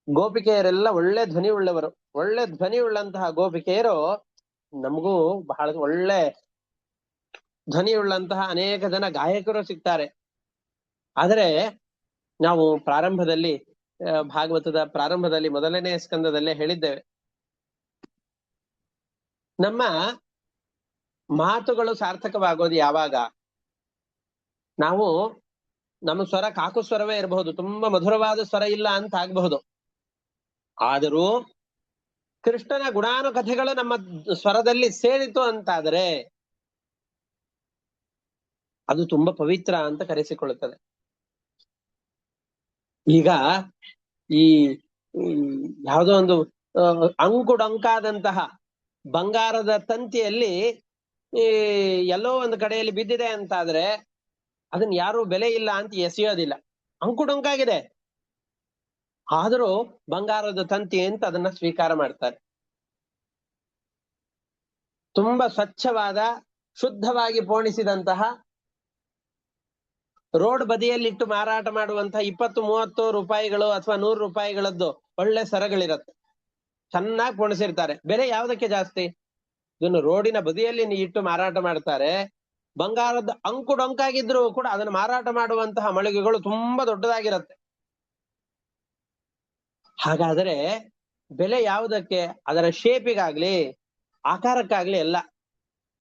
ಗೋಪಿಕೆಯರೆಲ್ಲ ಒಳ್ಳೆ ಧ್ವನಿ ಉಳ್ಳವರು, ಒಳ್ಳೆ ಧ್ವನಿ ಉಳ್ಳಂತಹ ಗೋಪಿಕೆಯರು. ನಮಗೂ ಬಹಳ ಒಳ್ಳೆ ಧ್ವನಿಯುಳ್ಳಂತಹ ಅನೇಕ ಜನ ಗಾಯಕರು ಸಿಗ್ತಾರೆ. ಆದರೆ ನಾವು ಪ್ರಾರಂಭದಲ್ಲಿ ಭಾಗವತದ ಪ್ರಾರಂಭದಲ್ಲಿ ಮೊದಲನೇ ಸ್ಕಂದದಲ್ಲೇ ಹೇಳಿದ್ದೇವೆ, ನಮ್ಮ ಮಾತುಗಳು ಸಾರ್ಥಕವಾಗೋದು ಯಾವಾಗ? ನಾವು ನಮ್ಮ ಸ್ವರ ಕಾಕು ಸ್ವರವೇ ಇರಬಹುದು, ತುಂಬಾ ಮಧುರವಾದ ಸ್ವರ ಇಲ್ಲ ಅಂತ ಆಗಬಹುದು. ಆದರೂ ಕೃಷ್ಣನ ಗುಣಾನುಕಥೆಗಳು ನಮ್ಮ ಸ್ವರದಲ್ಲಿ ಸೇರಿತು ಅಂತಾದರೆ ಅದು ತುಂಬಾ ಪವಿತ್ರ ಅಂತ ಕರೆಸಿಕೊಳ್ಳುತ್ತದೆ. ಈಗ ಈ ಯಾವುದೋ ಒಂದು ಅಂಕುಡೊಂಕಾದಂತಹ ಬಂಗಾರದ ತಂತಿಯಲ್ಲಿ ಎಲ್ಲೋ ಒಂದು ಕಡೆಯಲ್ಲಿ ಬಿದ್ದಿದೆ ಅಂತಾದ್ರೆ ಅದನ್ನ ಯಾರು ಬೆಲೆ ಇಲ್ಲ ಅಂತ ಎಸೆಯೋದಿಲ್ಲ. ಅಂಕುಡೊಂಕಾಗಿದೆ, ಆದರೂ ಬಂಗಾರದ ತಂತಿ ಅಂತ ಅದನ್ನ ಸ್ವೀಕಾರ ಮಾಡ್ತಾರೆ. ತುಂಬಾ ಸ್ವಚ್ಛವಾದ ಶುದ್ಧವಾಗಿ ಪೋಣಿಸಿದಂತಹ ರೋಡ್ ಬದಿಯಲ್ಲಿಟ್ಟು ಮಾರಾಟ ಮಾಡುವಂತಹ 20-30 ರೂಪಾಯಿಗಳು ಅಥವಾ 100 ರೂಪಾಯಿಗಳದ್ದು ಒಳ್ಳೆ ಸರಗಳಿರತ್ತೆ, ಚೆನ್ನಾಗಿ ಪೋಣಿಸಿರ್ತಾರೆ. ಬೆಲೆ ಯಾವುದಕ್ಕೆ ಜಾಸ್ತಿ? ಇದನ್ನು ರೋಡಿನ ಬದಿಯಲ್ಲಿ ಇಟ್ಟು ಮಾರಾಟ ಮಾಡ್ತಾರೆ. ಬಂಗಾರದ ಅಂಕುಡೊಂಕಾಗಿದ್ರು ಕೂಡ ಅದನ್ನು ಮಾರಾಟ ಮಾಡುವಂತಹ ಮಳಿಗೆಗಳು ತುಂಬಾ ದೊಡ್ಡದಾಗಿರತ್ತೆ. ಹಾಗಾದರೆ ಬೆಲೆ ಯಾವುದಕ್ಕೆ? ಅದರ ಶೇಪಿಗಾಗ್ಲಿ ಆಕಾರಕ್ಕಾಗ್ಲಿ ಅಲ್ಲ,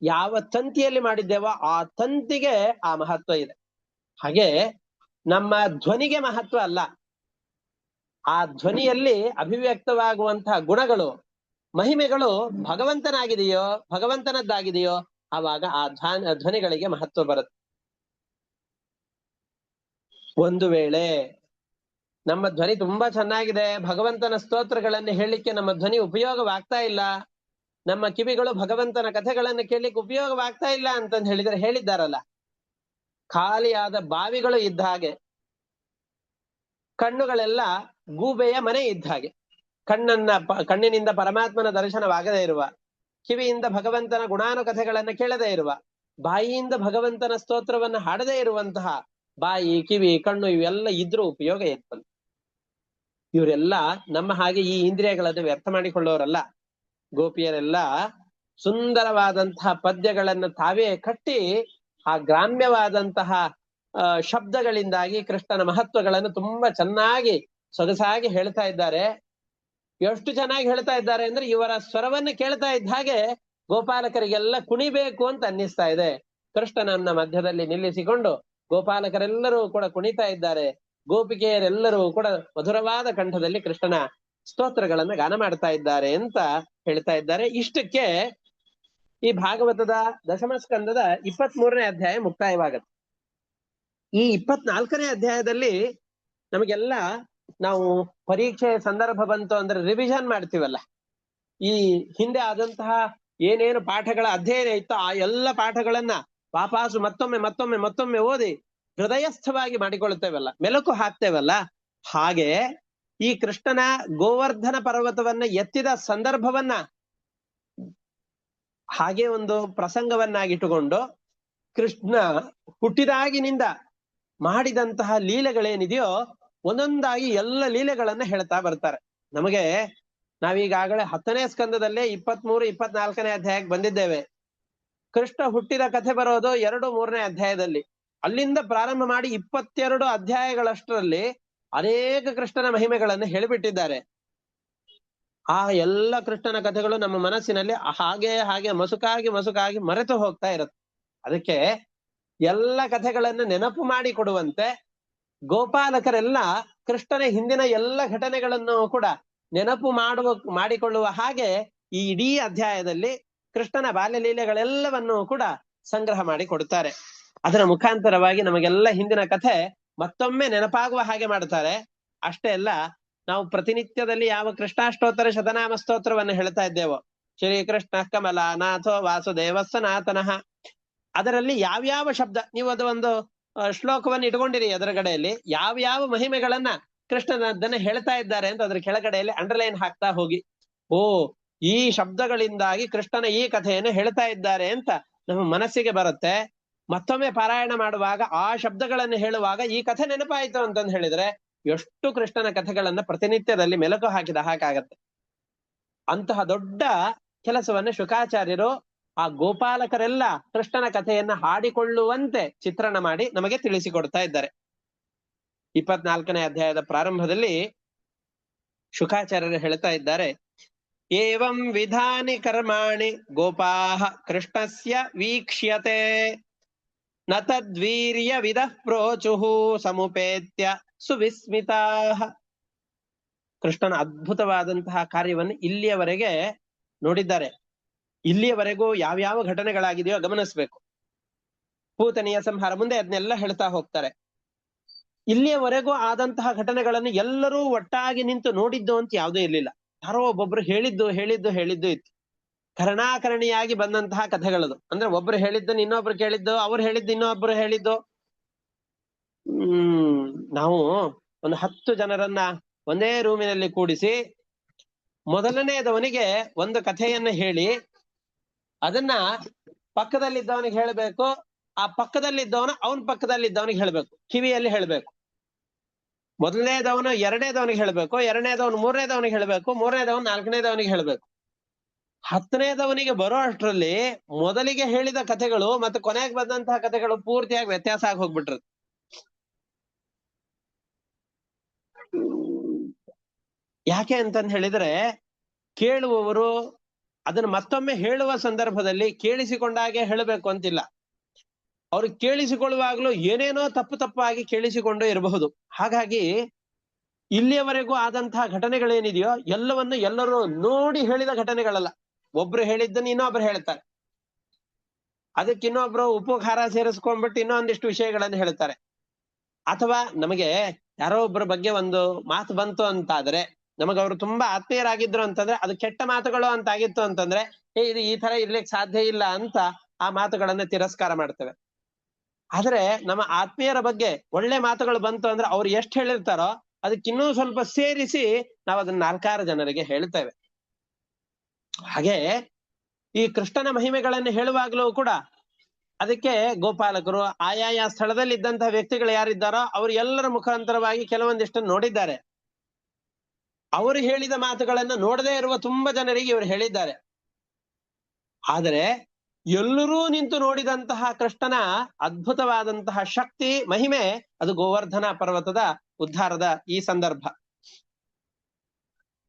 ಯಾವ ತಂತಿಯಲ್ಲಿ ಮಾಡಿದ್ದೇವೋ ಆ ತಂತಿಗೆ ಆ ಮಹತ್ವ ಇದೆ. ಹಾಗೆ ನಮ್ಮ ಧ್ವನಿಗೆ ಮಹತ್ವ ಅಲ್ಲ, ಆ ಧ್ವನಿಯಲ್ಲಿ ಅಭಿವ್ಯಕ್ತವಾಗುವಂತಹ ಗುಣಗಳು ಮಹಿಮೆಗಳು ಭಗವಂತನಾಗಿದೆಯೋ ಭಗವಂತನದ್ದಾಗಿದೆಯೋ ಆವಾಗ ಆ ಧ್ವನಿಗಳಿಗೆ ಮಹತ್ವ ಬರುತ್ತೆ. ಒಂದು ವೇಳೆ ನಮ್ಮ ಧ್ವನಿ ತುಂಬಾ ಚೆನ್ನಾಗಿದೆ, ಭಗವಂತನ ಸ್ತೋತ್ರಗಳನ್ನು ಹೇಳಲಿಕ್ಕೆ ನಮ್ಮ ಧ್ವನಿ ಉಪಯೋಗವಾಗ್ತಾ ಇಲ್ಲ, ನಮ್ಮ ಕಿವಿಗಳು ಭಗವಂತನ ಕಥೆಗಳನ್ನು ಕೇಳಲಿಕ್ಕೆ ಉಪಯೋಗವಾಗ್ತಾ ಇಲ್ಲ ಅಂತಂದು ಹೇಳಿದ್ದಾರಲ್ಲ, ಖಾಲಿಯಾದ ಬಾವಿಗಳು ಇದ್ದ ಹಾಗೆ, ಕಣ್ಣುಗಳೆಲ್ಲ ಗೂಬೆಯ ಮನೆ ಇದ್ದ ಹಾಗೆ, ಕಣ್ಣಿನಿಂದ ಪರಮಾತ್ಮನ ದರ್ಶನವಾಗದೇ ಇರುವ, ಕಿವಿಯಿಂದ ಭಗವಂತನ ಗುಣಾನುಕಥೆಗಳನ್ನು ಕೇಳದೇ ಇರುವ, ಬಾಯಿಯಿಂದ ಭಗವಂತನ ಸ್ತೋತ್ರವನ್ನು ಹಾಡದೇ ಇರುವಂತಹ ಬಾಯಿ, ಕಿವಿ, ಕಣ್ಣು ಇವೆಲ್ಲ ಇದ್ರೂ ಉಪಯೋಗ ಇರ್ತದೆ. ಇವರೆಲ್ಲ ನಮ್ಮ ಹಾಗೆ ಈ ಇಂದ್ರಿಯಗಳನ್ನು ವ್ಯರ್ಥ ಮಾಡಿಕೊಳ್ಳೋರಲ್ಲ. ಗೋಪಿಯರೆಲ್ಲ ಸುಂದರವಾದಂತಹ ಪದ್ಯಗಳನ್ನು ತಾವೇ ಕಟ್ಟಿ ಆ ಗ್ರಾಮ್ಯವಾದಂತಹ ಶಬ್ದಗಳಿಂದಾಗಿ ಕೃಷ್ಣನ ಮಹತ್ವಗಳನ್ನು ತುಂಬಾ ಚೆನ್ನಾಗಿ ಸೊಗಸಾಗಿ ಹೇಳ್ತಾ ಇದ್ದಾರೆ. ಎಷ್ಟು ಚೆನ್ನಾಗಿ ಹೇಳ್ತಾ ಇದ್ದಾರೆ ಅಂದ್ರೆ ಇವರ ಸ್ವರವನ್ನು ಕೇಳ್ತಾ ಇದ್ದ ಹಾಗೆ ಗೋಪಾಲಕರಿಗೆಲ್ಲ ಕುಣಿಬೇಕು ಅಂತ ಅನ್ನಿಸ್ತಾ ಇದೆ. ಕೃಷ್ಣನನ್ನ ಮಧ್ಯದಲ್ಲಿ ನಿಲ್ಲಿಸಿಕೊಂಡು ಗೋಪಾಲಕರೆಲ್ಲರೂ ಕೂಡ ಕುಣಿತಾ ಇದ್ದಾರೆ, ಗೋಪಿಕೆಯರೆಲ್ಲರೂ ಕೂಡ ಮಧುರವಾದ ಕಂಠದಲ್ಲಿ ಕೃಷ್ಣನ ಸ್ತೋತ್ರಗಳನ್ನ ಗಾನ ಮಾಡ್ತಾ ಇದ್ದಾರೆ ಅಂತ ಹೇಳ್ತಾ ಇದ್ದಾರೆ. ಇಷ್ಟಕ್ಕೆ ಈ ಭಾಗವತದ ದಶಮ ಸ್ಕಂದದ 23ನೇ ಅಧ್ಯಾಯ ಮುಕ್ತಾಯವಾಗತ್ತೆ. ಈ 24ನೇ ಅಧ್ಯಾಯದಲ್ಲಿ ನಮಗೆಲ್ಲ ನಾವು ಪರೀಕ್ಷೆಯ ಸಂದರ್ಭ ಬಂತು ಅಂದ್ರೆ ರಿವಿಷನ್ ಮಾಡ್ತೀವಲ್ಲ, ಈ ಹಿಂದೆ ಆದಂತಹ ಏನೇನು ಪಾಠಗಳ ಅಧ್ಯಯನ ಇತ್ತು ಆ ಎಲ್ಲ ಪಾಠಗಳನ್ನ ವಾಪಸ್ಸು ಮತ್ತೊಮ್ಮೆ ಓದಿ ಹೃದಯಸ್ಥವಾಗಿ ಮಾಡಿಕೊಳ್ಳುತ್ತೇವಲ್ಲ, ಮೆಲುಕು ಹಾಕ್ತೇವಲ್ಲ, ಹಾಗೆ ಈ ಕೃಷ್ಣನ ಗೋವರ್ಧನ ಪರ್ವತವನ್ನ ಎತ್ತಿದ ಸಂದರ್ಭವನ್ನ ಹಾಗೆ ಒಂದು ಪ್ರಸಂಗವನ್ನಾಗಿಟ್ಟುಕೊಂಡು ಕೃಷ್ಣ ಹುಟ್ಟಿದಾಗಿನಿಂದ ಮಾಡಿದಂತಹ ಲೀಲೆಗಳೇನಿದೆಯೋ ಒಂದೊಂದಾಗಿ ಎಲ್ಲ ಲೀಲೆಗಳನ್ನ ಹೇಳ್ತಾ ಬರ್ತಾರೆ. ನಮಗೆ ನಾವೀಗಾಗಲೇ 10ನೇ ಸ್ಕಂದದಲ್ಲೇ 23-24ನೇ ಅಧ್ಯಾಯಕ್ಕೆ ಬಂದಿದ್ದೇವೆ. ಕೃಷ್ಣ ಹುಟ್ಟಿದ ಕಥೆ ಬರೋದು 2-3ನೇ ಅಧ್ಯಾಯದಲ್ಲಿ. ಅಲ್ಲಿಂದ ಪ್ರಾರಂಭ ಮಾಡಿ 22 ಅಧ್ಯಾಯಗಳಷ್ಟರಲ್ಲಿ ಅನೇಕ ಕೃಷ್ಣನ ಮಹಿಮೆಗಳನ್ನು ಹೇಳಿಬಿಟ್ಟಿದ್ದಾರೆ. ಆ ಎಲ್ಲ ಕೃಷ್ಣನ ಕಥೆಗಳು ನಮ್ಮ ಮನಸ್ಸಿನಲ್ಲಿ ಹಾಗೆ ಮಸುಕಾಗಿ ಮರೆತು ಹೋಗ್ತಾ ಇರುತ್ತೆ. ಅದಕ್ಕೆ ಎಲ್ಲ ಕಥೆಗಳನ್ನು ನೆನಪು ಮಾಡಿ ಕೊಡುವಂತೆ ಗೋಪಾಲಕರೆಲ್ಲ ಕೃಷ್ಣನ ಹಿಂದಿನ ಎಲ್ಲ ಘಟನೆಗಳನ್ನು ಕೂಡ ನೆನಪು ಮಾಡಿಕೊಳ್ಳುವ ಹಾಗೆ ಈ ಇಡೀ ಅಧ್ಯಾಯದಲ್ಲಿ ಕೃಷ್ಣನ ಬಾಲ್ಯಲೀಲೆಗಳೆಲ್ಲವನ್ನು ಕೂಡ ಸಂಗ್ರಹ ಮಾಡಿ ಕೊಡ್ತಾರೆ. ಅದರ ಮುಖಾಂತರವಾಗಿ ನಮಗೆಲ್ಲ ಹಿಂದಿನ ಕಥೆ ಮತ್ತೊಮ್ಮೆ ನೆನಪಾಗುವ ಹಾಗೆ ಮಾಡ್ತಾರೆ. ಅಷ್ಟೇ ಅಲ್ಲ, ನಾವು ಪ್ರತಿನಿತ್ಯದಲ್ಲಿ ಯಾವ ಕೃಷ್ಣಾಷ್ಟೋತ್ತರ ಶತನಾಮ ಸ್ತೋತ್ರವನ್ನು ಹೇಳ್ತಾ ಇದ್ದೇವೋ, ಶ್ರೀಕೃಷ್ಣ ಕಮಲಾನಾಥೋ ವಾಸುದೇವ ಸನಾತನಃ, ಅದರಲ್ಲಿ ಯಾವ್ಯಾವ ಶಬ್ದ, ನೀವು ಅದು ಒಂದು ಶ್ಲೋಕವನ್ನು ಇಟ್ಕೊಂಡಿರಿ ಎದುರುಗಡೆಯಲ್ಲಿ, ಯಾವ್ಯಾವ ಮಹಿಮೆಗಳನ್ನ ಕೃಷ್ಣನದ್ದನ್ನ ಹೇಳ್ತಾ ಇದ್ದಾರೆ ಅಂತ ಅದ್ರ ಕೆಳಗಡೆಯಲ್ಲಿ ಅಂಡರ್ಲೈನ್ ಹಾಕ್ತಾ ಹೋಗಿ. ಓ, ಈ ಶಬ್ದಗಳಿಂದಾಗಿ ಕೃಷ್ಣನ ಈ ಕಥೆಯನ್ನು ಹೇಳ್ತಾ ಇದ್ದಾರೆ ಅಂತ ನಮ್ಮ ಮನಸ್ಸಿಗೆ ಬರುತ್ತೆ. ಮತ್ತೊಮ್ಮೆ ಪಾರಾಯಣ ಮಾಡುವಾಗ ಆ ಶಬ್ದಗಳನ್ನು ಹೇಳುವಾಗ ಈ ಕಥೆ ನೆನಪಾಯಿತು ಅಂತಂದು ಹೇಳಿದ್ರೆ ಎಷ್ಟು ಕೃಷ್ಣನ ಕಥೆಗಳನ್ನ ಪ್ರತಿನಿತ್ಯದಲ್ಲಿ ಮೆಲುಕು ಹಾಕಿದ ಹಾಕಾಗತ್ತೆ. ಅಂತಹ ದೊಡ್ಡ ಕೆಲಸವನ್ನು ಶುಕಾಚಾರ್ಯರು ಆ ಗೋಪಾಲಕರೆಲ್ಲ ಕೃಷ್ಣನ ಕಥೆಯನ್ನ ಹಾಡಿಕೊಳ್ಳುವಂತೆ ಚಿತ್ರಣ ಮಾಡಿ ನಮಗೆ ತಿಳಿಸಿಕೊಡ್ತಾ ಇದ್ದಾರೆ. 24ನೇ ಅಧ್ಯಾಯದ ಪ್ರಾರಂಭದಲ್ಲಿ ಶುಕಾಚಾರ್ಯರು ಹೇಳ್ತಾ ಇದ್ದಾರೆ, ಏವಂ ವಿಧಾನಿ ಕರ್ಮಾಣಿ ಗೋಪಾಹ ಕೃಷ್ಣಸ್ಯ ವೀಕ್ಷ್ಯತೆ ನ ತದ್ವೀರ್ಯ ವಿದಃ ಪ್ರೋಚುಃ ಸಮುಪೇತ್ಯ ಸುವಿಸ್ಮಿತಾಃ. ಕೃಷ್ಣನ ಅದ್ಭುತವಾದಂತಹ ಕಾರ್ಯವನ್ನು ಇಲ್ಲಿಯವರೆಗೆ ನೋಡಿದ್ದಾರೆ. ಇಲ್ಲಿಯವರೆಗೂ ಯಾವ್ಯಾವ ಘಟನೆಗಳಾಗಿದೆಯೋ ಗಮನಿಸ್ಬೇಕು. ಪೂತನಿಯ ಸಂಹಾರ, ಮುಂದೆ ಅದನ್ನೆಲ್ಲ ಹೇಳ್ತಾ ಹೋಗ್ತಾರೆ. ಇಲ್ಲಿಯವರೆಗೂ ಆದಂತಹ ಘಟನೆಗಳನ್ನು ಎಲ್ಲರೂ ಒಟ್ಟಾಗಿ ನಿಂತು ನೋಡಿದ್ದು ಅಂತ ಯಾವುದೂ ಇರ್ಲಿಲ್ಲ. ಯಾರೋ ಒಬ್ಬೊಬ್ರು ಹೇಳಿದ್ದು ಇತ್ತು. ಕರ್ಣಾಕರ್ಣಿಯಾಗಿ ಬಂದಂತಹ ಕಥೆಗಳದು. ಅಂದ್ರೆ ಒಬ್ರು ಹೇಳಿದ್ದನ್ನು ಇನ್ನೊಬ್ರು ಕೇಳಿದ್ದು, ಅವ್ರು ಹೇಳಿದ್ದು ಇನ್ನೊಬ್ರು ಹೇಳಿದ್ದು. ನಾವು ಒಂದು 10 ಜನರನ್ನ ಒಂದೇ ರೂಮಿನಲ್ಲಿ ಕೂಡಿಸಿ ಮೊದಲನೇದವನಿಗೆ ಒಂದು ಕಥೆಯನ್ನ ಹೇಳಿ ಅದನ್ನ ಪಕ್ಕದಲ್ಲಿದ್ದವನಿಗೆ ಹೇಳ್ಬೇಕು, ಆ ಪಕ್ಕದಲ್ಲಿದ್ದವನ ಅವನ ಪಕ್ಕದಲ್ಲಿದ್ದವನಿಗೆ ಹೇಳ್ಬೇಕು, ಕಿವಿಯಲ್ಲಿ ಹೇಳ್ಬೇಕು. ಮೊದಲನೇದವನು ಎರಡನೇದವನಿಗೆ ಹೇಳ್ಬೇಕು, ಎರಡನೇದವನು ಮೂರನೇದವನಿಗೆ ಹೇಳ್ಬೇಕು, ಮೂರನೇದವನು ನಾಲ್ಕನೇದವನಿಗೆ ಹೇಳ್ಬೇಕು. 10ನೇದವನಿಗೆ ಬರೋ ಅಷ್ಟರಲ್ಲಿ ಮೊದಲಿಗೆ ಹೇಳಿದ ಕಥೆಗಳು ಮತ್ತೆ ಕೊನೆಗೆ ಬಂದಂತಹ ಕಥೆಗಳು ಪೂರ್ತಿಯಾಗಿ ವ್ಯತ್ಯಾಸ ಆಗಿ ಹೋಗ್ಬಿಟ್ರದು. ಯಾಕೆ ಅಂತಂದು ಹೇಳಿದ್ರೆ, ಕೇಳುವವರು ಅದನ್ನು ಮತ್ತೊಮ್ಮೆ ಹೇಳುವ ಸಂದರ್ಭದಲ್ಲಿ ಕೇಳಿಸಿಕೊಂಡಾಗೆ ಹೇಳಬೇಕು ಅಂತಿಲ್ಲ. ಅವ್ರು ಕೇಳಿಸಿಕೊಳ್ಳುವಾಗ್ಲೂ ಏನೇನೋ ತಪ್ಪಾಗಿ ಕೇಳಿಸಿಕೊಂಡು ಇರಬಹುದು. ಹಾಗಾಗಿ ಇಲ್ಲಿಯವರೆಗೂ ಆದಂತಹ ಘಟನೆಗಳೇನಿದೆಯೋ ಎಲ್ಲವನ್ನು ಎಲ್ಲರೂ ನೋಡಿ ಹೇಳಿದ ಘಟನೆಗಳಲ್ಲ. ಒಬ್ರು ಹೇಳಿದ್ದನ್ನು ಇನ್ನೊಬ್ರು ಹೇಳ್ತಾರೆ, ಅದಕ್ಕೆ ಇನ್ನೊಬ್ರು ಉಪ್ಪು ಖಾರ ಸೇರಿಸ್ಕೊಂಡ್ಬಿಟ್ಟು ಇನ್ನೊಂದಿಷ್ಟು ವಿಷಯಗಳನ್ನು ಹೇಳ್ತಾರೆ. ಅಥವಾ ನಮಗೆ ಯಾರೋ ಒಬ್ಬರ ಬಗ್ಗೆ ಒಂದು ಮಾತು ಬಂತು ಅಂತಾದ್ರೆ, ನಮಗೆ ಅವರು ತುಂಬಾ ಆತ್ಮೀಯರಾಗಿದ್ರು ಅಂತಂದ್ರೆ, ಅದು ಕೆಟ್ಟ ಮಾತುಗಳು ಅಂತ ಆಗಿತ್ತು ಅಂತಂದ್ರೆ, ಇದು ಈ ತರ ಇರ್ಲಿಕ್ಕೆ ಸಾಧ್ಯ ಇಲ್ಲ ಅಂತ ಆ ಮಾತುಗಳನ್ನ ತಿರಸ್ಕಾರ ಮಾಡ್ತೇವೆ. ಆದ್ರೆ ನಮ್ಮ ಆತ್ಮೀಯರ ಬಗ್ಗೆ ಒಳ್ಳೆ ಮಾತುಗಳು ಬಂತು ಅಂದ್ರೆ ಅವ್ರು ಎಷ್ಟು ಹೇಳಿರ್ತಾರೋ ಅದಕ್ಕಿನ್ನೂ ಸ್ವಲ್ಪ ಸೇರಿಸಿ ನಾವು ಅದನ್ನ 4 ಜನರಿಗೆ ಹೇಳ್ತೇವೆ. ಹಾಗೆ ಈ ಕೃಷ್ಣನ ಮಹಿಮೆಗಳನ್ನು ಹೇಳುವಾಗ್ಲೂ ಕೂಡ ಅದಕ್ಕೆ ಗೋಪಾಲಕರು ಆಯಾಯ ಸ್ಥಳದಲ್ಲಿ ಇದ್ದಂತಹ ವ್ಯಕ್ತಿಗಳು ಯಾರಿದ್ದಾರೋ ಅವರು ಎಲ್ಲರ ಮುಖಾಂತರವಾಗಿ ಕೆಲವೊಂದಿಷ್ಟು ನೋಡಿದ್ದಾರೆ. ಅವರು ಹೇಳಿದ ಮಾತುಗಳನ್ನ ನೋಡದೇ ಇರುವ ತುಂಬಾ ಜನರಿಗೆ ಇವರು ಹೇಳಿದ್ದಾರೆ. ಆದರೆ ಎಲ್ಲರೂ ನಿಂತು ನೋಡಿದಂತಹ ಕೃಷ್ಣನ ಅದ್ಭುತವಾದಂತಹ ಶಕ್ತಿ ಮಹಿಮೆ ಅದು ಗೋವರ್ಧನ ಪರ್ವತದ ಉದ್ಧಾರದ ಈ ಸಂದರ್ಭ.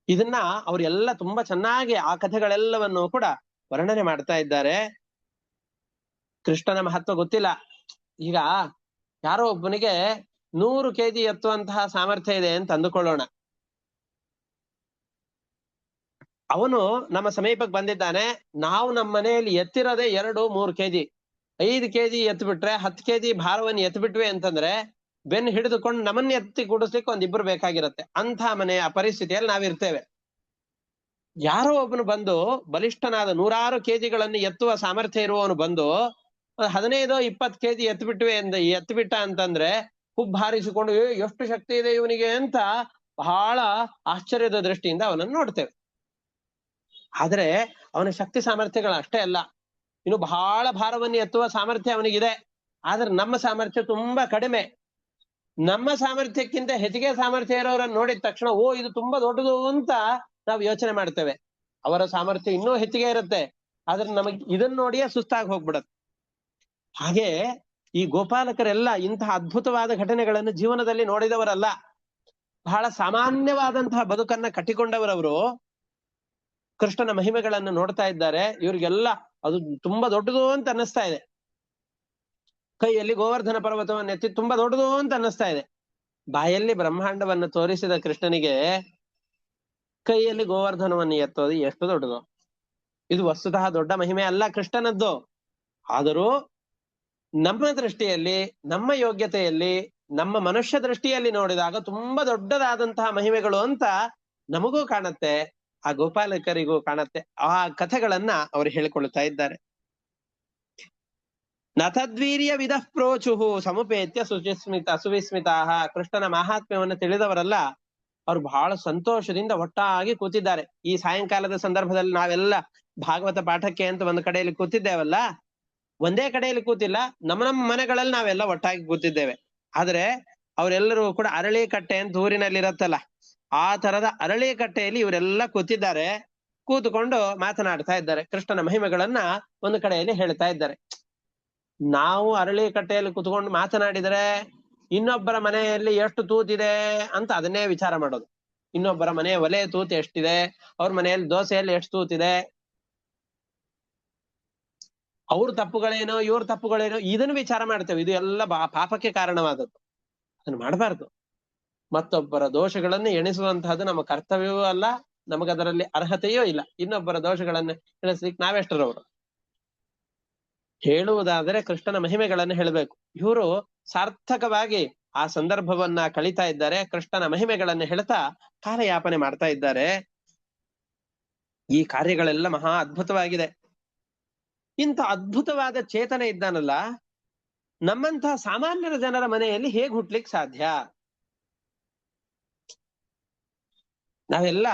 ಇದನ್ನ ಅವರೆಲ್ಲ ತುಂಬಾ ಚೆನ್ನಾಗಿ ಆ ಕಥೆಗಳೆಲ್ಲವನ್ನು ಕೂಡ ವರ್ಣನೆ ಮಾಡ್ತಾ ಇದ್ದಾರೆ. ಕೃಷ್ಣನ ಮಹತ್ವ ಗೊತ್ತಿಲ್ಲ. ಈಗ ಯಾರೋ ಒಬ್ಬನಿಗೆ 100 kg ಎತ್ತುವಂತಹ ಸಾಮರ್ಥ್ಯ ಇದೆ ಅಂತ ಅಂದುಕೊಳ್ಳೋಣ. ಅವನು ನಮ್ಮ ಸಮೀಪಕ್ಕೆ ಬಂದಿದ್ದಾನೆ. ನಾವು ನಮ್ಮ ಮನೆಯಲ್ಲಿ ಎತ್ತಿರೋದೇ 2-3 kg. 5 kg ಎತ್ತು ಬಿಟ್ರೆ 10 kg ಭಾರವನ್ನು ಎತ್ತು ಬಿಟ್ವಿ ಅಂತಂದ್ರೆ ಬೆನ್ನು ಹಿಡಿದುಕೊಂಡು ನಮ್ಮನ್ನ ಎತ್ತಿ ಕೂಡಿಸ್ಲಿಕ್ಕೆ ಒಂದಿಬ್ರು ಬೇಕಾಗಿರುತ್ತೆ. ಅಂಥ ಮನೆಯ ಪರಿಸ್ಥಿತಿಯಲ್ಲಿ ನಾವಿರ್ತೇವೆ. ಯಾರೋ ಒಬ್ಬನು ಬಂದು ಬಲಿಷ್ಠನಾದ 100 kgಗಳನ್ನು ಎತ್ತುವ ಸಾಮರ್ಥ್ಯ ಇರುವವನು ಬಂದು 15-20 kg ಎತ್ತು ಬಿಟ್ಟ ಅಂತಂದ್ರೆ ಹುಬ್ಬಾರಿಸಿಕೊಂಡು ಎಷ್ಟು ಶಕ್ತಿ ಇದೆ ಇವನಿಗೆ ಅಂತ ಬಹಳ ಆಶ್ಚರ್ಯದ ದೃಷ್ಟಿಯಿಂದ ಅವನನ್ನು ನೋಡ್ತೇವೆ. ಆದ್ರೆ ಅವನ ಶಕ್ತಿ ಸಾಮರ್ಥ್ಯಗಳು ಅಷ್ಟೇ ಅಲ್ಲ, ಇನ್ನು ಬಹಳ ಭಾರವನ್ನು ಎತ್ತುವ ಸಾಮರ್ಥ್ಯ ಅವನಿಗಿದೆ. ಆದ್ರೆ ನಮ್ಮ ಸಾಮರ್ಥ್ಯ ತುಂಬಾ ಕಡಿಮೆ. ನಮ್ಮ ಸಾಮರ್ಥ್ಯಕ್ಕಿಂತ ಹೆಚ್ಚಿಗೆ ಸಾಮರ್ಥ್ಯ ಇರೋರನ್ನು ನೋಡಿದ ತಕ್ಷಣ ಓ ಇದು ತುಂಬಾ ದೊಡ್ಡದು ಅಂತ ನಾವು ಯೋಚನೆ ಮಾಡ್ತೇವೆ. ಅವರ ಸಾಮರ್ಥ್ಯ ಇನ್ನೂ ಹೆಚ್ಚಿಗೆ ಇರುತ್ತೆ, ಆದ್ರೆ ನಮಗೆ ಇದನ್ನ ನೋಡಿಯೇ ಸುಸ್ತಾಗಿ ಹೋಗ್ಬಿಡತ್ತೆ. ಹಾಗೆ ಈ ಗೋಪಾಲಕರೆಲ್ಲ ಇಂತಹ ಅದ್ಭುತವಾದ ಘಟನೆಗಳನ್ನು ಜೀವನದಲ್ಲಿ ನೋಡಿದವರಲ್ಲ. ಬಹಳ ಸಾಮಾನ್ಯವಾದಂತಹ ಬದುಕನ್ನ ಕಟ್ಟಿಕೊಂಡವರವರು ಕೃಷ್ಣನ ಮಹಿಮೆಗಳನ್ನು ನೋಡ್ತಾ ಇದ್ದಾರೆ. ಇವ್ರಿಗೆಲ್ಲ ಅದು ತುಂಬಾ ದೊಡ್ಡದು ಅಂತ ಅನ್ನಿಸ್ತಾ ಇದೆ. ಕೈಯಲ್ಲಿ ಗೋವರ್ಧನ ಪರ್ವತವನ್ನು ಎತ್ತಿ ತುಂಬಾ ದೊಡ್ಡದು ಅಂತ ಅನ್ನಿಸ್ತಾ ಇದೆ. ಬಾಯಲ್ಲಿ ಬ್ರಹ್ಮಾಂಡವನ್ನು ತೋರಿಸಿದ ಕೃಷ್ಣನಿಗೆ ಕೈಯಲ್ಲಿ ಗೋವರ್ಧನವನ್ನು ಎತ್ತೋದು ಎಷ್ಟು ದೊಡ್ಡದು. ಇದು ವಸ್ತುತಃ ದೊಡ್ಡ ಮಹಿಮೆ ಅಲ್ಲ ಕೃಷ್ಣನದ್ದು. ಆದರೂ ನಮ್ಮ ದೃಷ್ಟಿಯಲ್ಲಿ, ನಮ್ಮ ಯೋಗ್ಯತೆಯಲ್ಲಿ, ನಮ್ಮ ಮನುಷ್ಯ ದೃಷ್ಟಿಯಲ್ಲಿ ನೋಡಿದಾಗ ತುಂಬಾ ದೊಡ್ಡದಾದಂತಹ ಮಹಿಮೆಗಳು ಅಂತ ನಮಗೂ ಕಾಣತ್ತೆ, ಆ ಗೋಪಾಲಕರಿಗೂ ಕಾಣತ್ತೆ. ಆ ಕಥೆಗಳನ್ನ ಅವರು ಹೇಳಿಕೊಳ್ತಾ ಇದ್ದಾರೆ. ನಥದ್ವೀರ್ಯ ವಿದಃ ಪ್ರೋಚುಹು ಸಮುಪೇತ್ಯ ಸುವಿಸ್ಮಿತಾ. ಕೃಷ್ಣನ ಮಹಾತ್ಮ್ಯವನ್ನು ತಿಳಿದವರಲ್ಲ ಅವ್ರು ಬಹಳ ಸಂತೋಷದಿಂದ ಒಟ್ಟಾಗಿ ಕೂತಿದ್ದಾರೆ. ಈ ಸಾಯಂಕಾಲದ ಸಂದರ್ಭದಲ್ಲಿ ನಾವೆಲ್ಲ ಭಾಗವತ ಪಾಠಕ್ಕೆ ಅಂತ ಒಂದು ಕಡೆಯಲ್ಲಿ ಕೂತಿದ್ದೇವಲ್ಲ, ಒಂದೇ ಕಡೆಯಲ್ಲಿ ಕೂತಿಲ್ಲ, ನಮ್ಮ ಮನೆಗಳಲ್ಲಿ ನಾವೆಲ್ಲ ಒಟ್ಟಾಗಿ ಕೂತಿದ್ದೇವೆ. ಆದ್ರೆ ಅವರೆಲ್ಲರೂ ಕೂಡ ಅರಳಿ ಕಟ್ಟೆ ಅಂತ ಊರಿನಲ್ಲಿ ಇರತ್ತಲ್ಲ, ಆ ತರದ ಅರಳಿ ಕಟ್ಟೆಯಲ್ಲಿ ಇವರೆಲ್ಲ ಕೂತಿದ್ದಾರೆ. ಕೂತುಕೊಂಡು ಮಾತನಾಡ್ತಾ ಇದ್ದಾರೆ, ಕೃಷ್ಣನ ಮಹಿಮೆಗಳನ್ನ ಒಂದು ಕಡೆಯಲ್ಲಿ ಹೇಳ್ತಾ ಇದ್ದಾರೆ. ನಾವು ಅರಳಿ ಕಟ್ಟೆಯಲ್ಲಿ ಕೂತ್ಕೊಂಡು ಮಾತನಾಡಿದರೆ ಇನ್ನೊಬ್ಬರ ಮನೆಯಲ್ಲಿ ಎಷ್ಟು ತೂತಿದೆ ಅಂತ ಅದನ್ನೇ ವಿಚಾರ ಮಾಡೋದು. ಇನ್ನೊಬ್ಬರ ಮನೆಯ ಒಲೆ ತೂತು ಎಷ್ಟಿದೆ, ಅವ್ರ ಮನೆಯಲ್ಲಿ ದೋಸೆಯಲ್ಲಿ ಎಷ್ಟು ತೂತಿದೆ, ಅವ್ರ ತಪ್ಪುಗಳೇನೋ ಇವ್ರ ತಪ್ಪುಗಳೇನೋ, ಇದನ್ನು ವಿಚಾರ ಮಾಡ್ತೇವೆ. ಇದು ಎಲ್ಲ ಪಾಪಕ್ಕೆ ಕಾರಣವಾದದ್ದು. ಅದನ್ನು ಮಾಡಬಾರ್ದು. ಮತ್ತೊಬ್ಬರ ದೋಷಗಳನ್ನು ಎಣಿಸುವಂತಹದ್ದು ನಮ್ಮ ಕರ್ತವ್ಯವೂ ಅಲ್ಲ, ನಮಗದರಲ್ಲಿ ಅರ್ಹತೆಯೂ ಇಲ್ಲ. ಇನ್ನೊಬ್ಬರ ದೋಷಗಳನ್ನು ಎಣಿಸ್ಲಿಕ್ಕೆ ನಾವೆಷ್ಟರವರು? ಹೇಳುವುದಾದರೆ ಕೃಷ್ಣನ ಮಹಿಮೆಗಳನ್ನು ಹೇಳಬೇಕು. ಇವರು ಸಾರ್ಥಕವಾಗಿ ಆ ಸಂದರ್ಭವನ್ನ ಕಳೀತಾ ಇದ್ದಾರೆ. ಕೃಷ್ಣನ ಮಹಿಮೆಗಳನ್ನು ಹೇಳ್ತಾ ಕಾಲಯಾಪನೆ ಮಾಡ್ತಾ ಇದ್ದಾರೆ. ಈ ಕಾರ್ಯಗಳೆಲ್ಲ ಮಹಾ ಅದ್ಭುತವಾಗಿದೆ. ಇಂಥ ಅದ್ಭುತವಾದ ಚೇತನ ಇದ್ದಾನಲ್ಲ, ನಮ್ಮಂತಹ ಸಾಮಾನ್ಯರ ಜನರ ಮನೆಯಲ್ಲಿ ಹೇಗೆ ಹುಟ್ಲಿಕ್ಕೆ ಸಾಧ್ಯ? ನಾವೆಲ್ಲ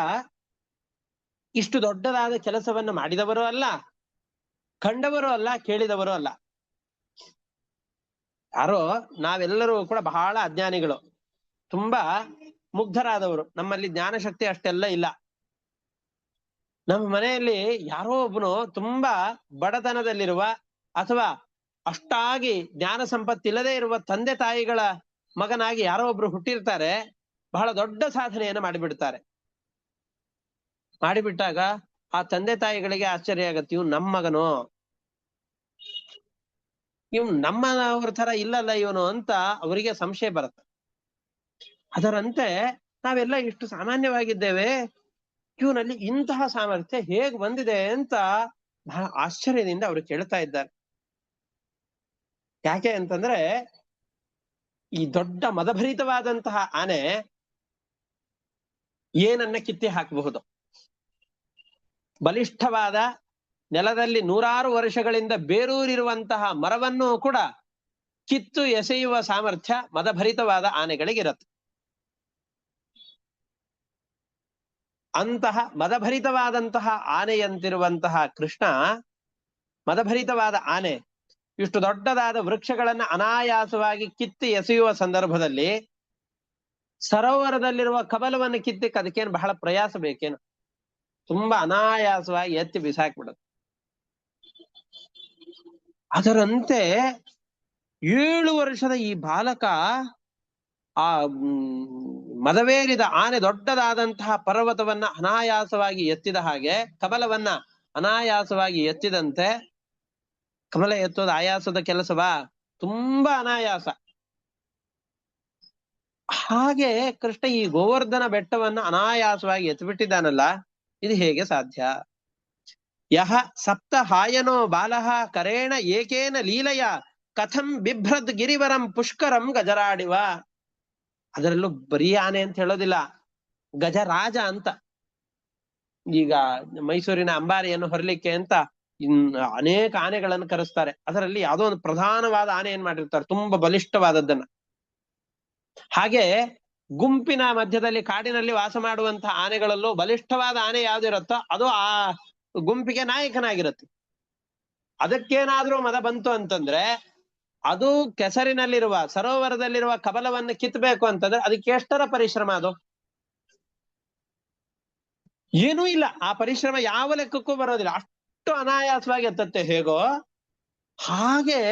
ಇಷ್ಟು ದೊಡ್ಡದಾದ ಕೆಲಸವನ್ನು ಮಾಡಿದವರು ಅಲ್ಲ, ಕಂಡವರು ಅಲ್ಲ, ಕೇಳಿದವರು ಅಲ್ಲ. ಯಾರೋ ನಾವೆಲ್ಲರೂ ಕೂಡ ಬಹಳ ಅಜ್ಞಾನಿಗಳು, ತುಂಬಾ ಮುಗ್ಧರಾದವರು. ನಮ್ಮಲ್ಲಿ ಜ್ಞಾನಶಕ್ತಿ ಅಷ್ಟೆಲ್ಲ ಇಲ್ಲ. ನಮ್ಮ ಮನೆಯಲ್ಲಿ ಯಾರೋ ಒಬ್ಬನು ತುಂಬಾ ಬಡತನದಲ್ಲಿರುವ ಅಥವಾ ಅಷ್ಟಾಗಿ ಜ್ಞಾನ ಸಂಪತ್ತಿಲ್ಲದೆ ಇರುವ ತಂದೆ ತಾಯಿಗಳ ಮಗನಾಗಿ ಯಾರೋ ಒಬ್ರು ಹುಟ್ಟಿರ್ತಾರೆ. ಬಹಳ ದೊಡ್ಡ ಸಾಧನೆಯನ್ನು ಮಾಡಿಬಿಡ್ತಾರೆ. ಮಾಡಿಬಿಟ್ಟಾಗ ಆ ತಂದೆ ತಾಯಿಗಳಿಗೆ ಆಶ್ಚರ್ಯ ಆಗತ್ತೆ, ಇವ್ ನಮ್ಮ ಮಗನು, ಇವ್ ನಮ್ಮವ್ರ ತರ ಇಲ್ಲಲ್ಲ ಇವನು ಅಂತ ಅವರಿಗೆ ಸಂಶಯ ಬರುತ್ತೆ. ಅದರಂತೆ ನಾವೆಲ್ಲ ಇಷ್ಟು ಸಾಮಾನ್ಯವಾಗಿದ್ದೇವೆ, ಇವನಲ್ಲಿ ಇಂತಹ ಸಾಮರ್ಥ್ಯ ಹೇಗ್ ಬಂದಿದೆ ಅಂತ ಬಹಳ ಆಶ್ಚರ್ಯದಿಂದ ಅವರು ಕೇಳ್ತಾ ಇದ್ದಾರೆ. ಯಾಕೆ ಅಂತಂದ್ರೆ, ಈ ದೊಡ್ಡ ಮದಭರಿತವಾದಂತಹ ಆನೆ ಏನನ್ನ ಕಿತ್ತಿ ಹಾಕಬಹುದು? ಬಲಿಷ್ಠವಾದ ನೆಲದಲ್ಲಿ ನೂರಾರು ವರ್ಷಗಳಿಂದ ಬೇರೂರಿರುವಂತಹ ಮರವನ್ನು ಕೂಡ ಕಿತ್ತು ಎಸೆಯುವ ಸಾಮರ್ಥ್ಯ ಮದಭರಿತವಾದ ಆನೆಗಳಿಗಿರುತ್ತೆ. ಅಂತಹ ಮದಭರಿತವಾದಂತಹ ಆನೆಯಂತಿರುವಂತಹ ಕೃಷ್ಣ, ಮದಭರಿತವಾದ ಆನೆ ಇಷ್ಟು ದೊಡ್ಡದಾದ ವೃಕ್ಷಗಳನ್ನ ಅನಾಯಾಸವಾಗಿ ಕಿತ್ತಿ ಎಸೆಯುವ ಸಂದರ್ಭದಲ್ಲಿ ಸರೋವರದಲ್ಲಿರುವ ಕಮಲವನ್ನು ಕಿತ್ತಕ್ಕೆ ಅದಕ್ಕೇನು ಬಹಳ ಪ್ರಯಾಸ ಬೇಕೇನು? ತುಂಬಾ ಅನಾಯಾಸವಾಗಿ ಎತ್ತಿ ಬಿಸಾಕ್ಬಿಡುತ್ತೆ. ಅದರಂತೆ 7 ವರ್ಷದ ಈ ಬಾಲಕ ಆ ಮದವೇರಿದ ಆನೆ ದೊಡ್ಡದಾದಂತಹ ಪರ್ವತವನ್ನ ಅನಾಯಾಸವಾಗಿ ಎತ್ತಿದ ಹಾಗೆ, ಕಮಲವನ್ನ ಅನಾಯಾಸವಾಗಿ ಎತ್ತಿದಂತೆ, ಕಮಲ ಎತ್ತೋದು ಆಯಾಸದ ಕೆಲಸವಾ? ತುಂಬಾ ಅನಾಯಾಸ. ಹಾಗೆ ಕೃಷ್ಣ ಈ ಗೋವರ್ಧನ ಬೆಟ್ಟವನ್ನ ಅನಾಯಾಸವಾಗಿ ಎತ್ತಿಬಿಟ್ಟಿದ್ದಾನಲ್ಲ, ಇದು ಹೇಗೆ ಸಾಧ್ಯ? ಯಹ ಸಪ್ತ ಹಾಯನೋ ಬಾಲಹ ಕರೇಣ ಏಕೇನ ಲೀಲಯ ಕಥಂ ಬಿಭ್ರದ್ ಗಿರಿವರಂ ಪುಷ್ಕರಂ ಗಜರಾಡಿವ. ಅದರಲ್ಲೂ ಬರೀ ಆನೆ ಅಂತ ಹೇಳೋದಿಲ್ಲ, ಗಜರಾಜ ಅಂತ. ಈಗ ಮೈಸೂರಿನ ಅಂಬಾರಿಯನ್ನು ಹೊರಲಿಕ್ಕೆ ಅಂತ ಅನೇಕ ಆನೆಗಳನ್ನು ಕರೆಸ್ತಾರೆ. ಅದರಲ್ಲಿ ಯಾವುದೋ ಒಂದು ಪ್ರಧಾನವಾದ ಆನೆ ಏನ್ ಮಾಡಿರ್ತಾರೆ, ತುಂಬಾ ಬಲಿಷ್ಠವಾದದ್ದನ್ನ. ಹಾಗೆ ಗುಂಪಿನ ಮಧ್ಯದಲ್ಲಿ ಕಾಡಿನಲ್ಲಿ ವಾಸ ಮಾಡುವಂತಹ ಆನೆಗಳಲ್ಲೂ ಬಲಿಷ್ಠವಾದ ಆನೆ ಯಾವ್ದಿರುತ್ತೋ ಅದು ಆ ಗುಂಪಿಗೆ ನಾಯಕನಾಗಿರುತ್ತೆ. ಅದಕ್ಕೇನಾದ್ರೂ ಮದ ಬಂತು ಅಂತಂದ್ರೆ, ಅದು ಕೆಸರಿನಲ್ಲಿರುವ ಸರೋವರದಲ್ಲಿರುವ ಕಮಲವನ್ನು ಕಿತ್ತಬೇಕು ಅಂತಂದ್ರೆ ಅದಕ್ಕೆ ಎಷ್ಟರ ಪರಿಶ್ರಮ? ಅದು ಏನೂ ಇಲ್ಲ. ಆ ಪರಿಶ್ರಮ ಯಾವ ಲೆಕ್ಕಕ್ಕೂ ಬರೋದಿಲ್ಲ, ಅಷ್ಟು ಅನಾಯಾಸವಾಗಿ ಎತ್ತತ್ತೆ. ಹೇಗೋ ಹಾಗೆ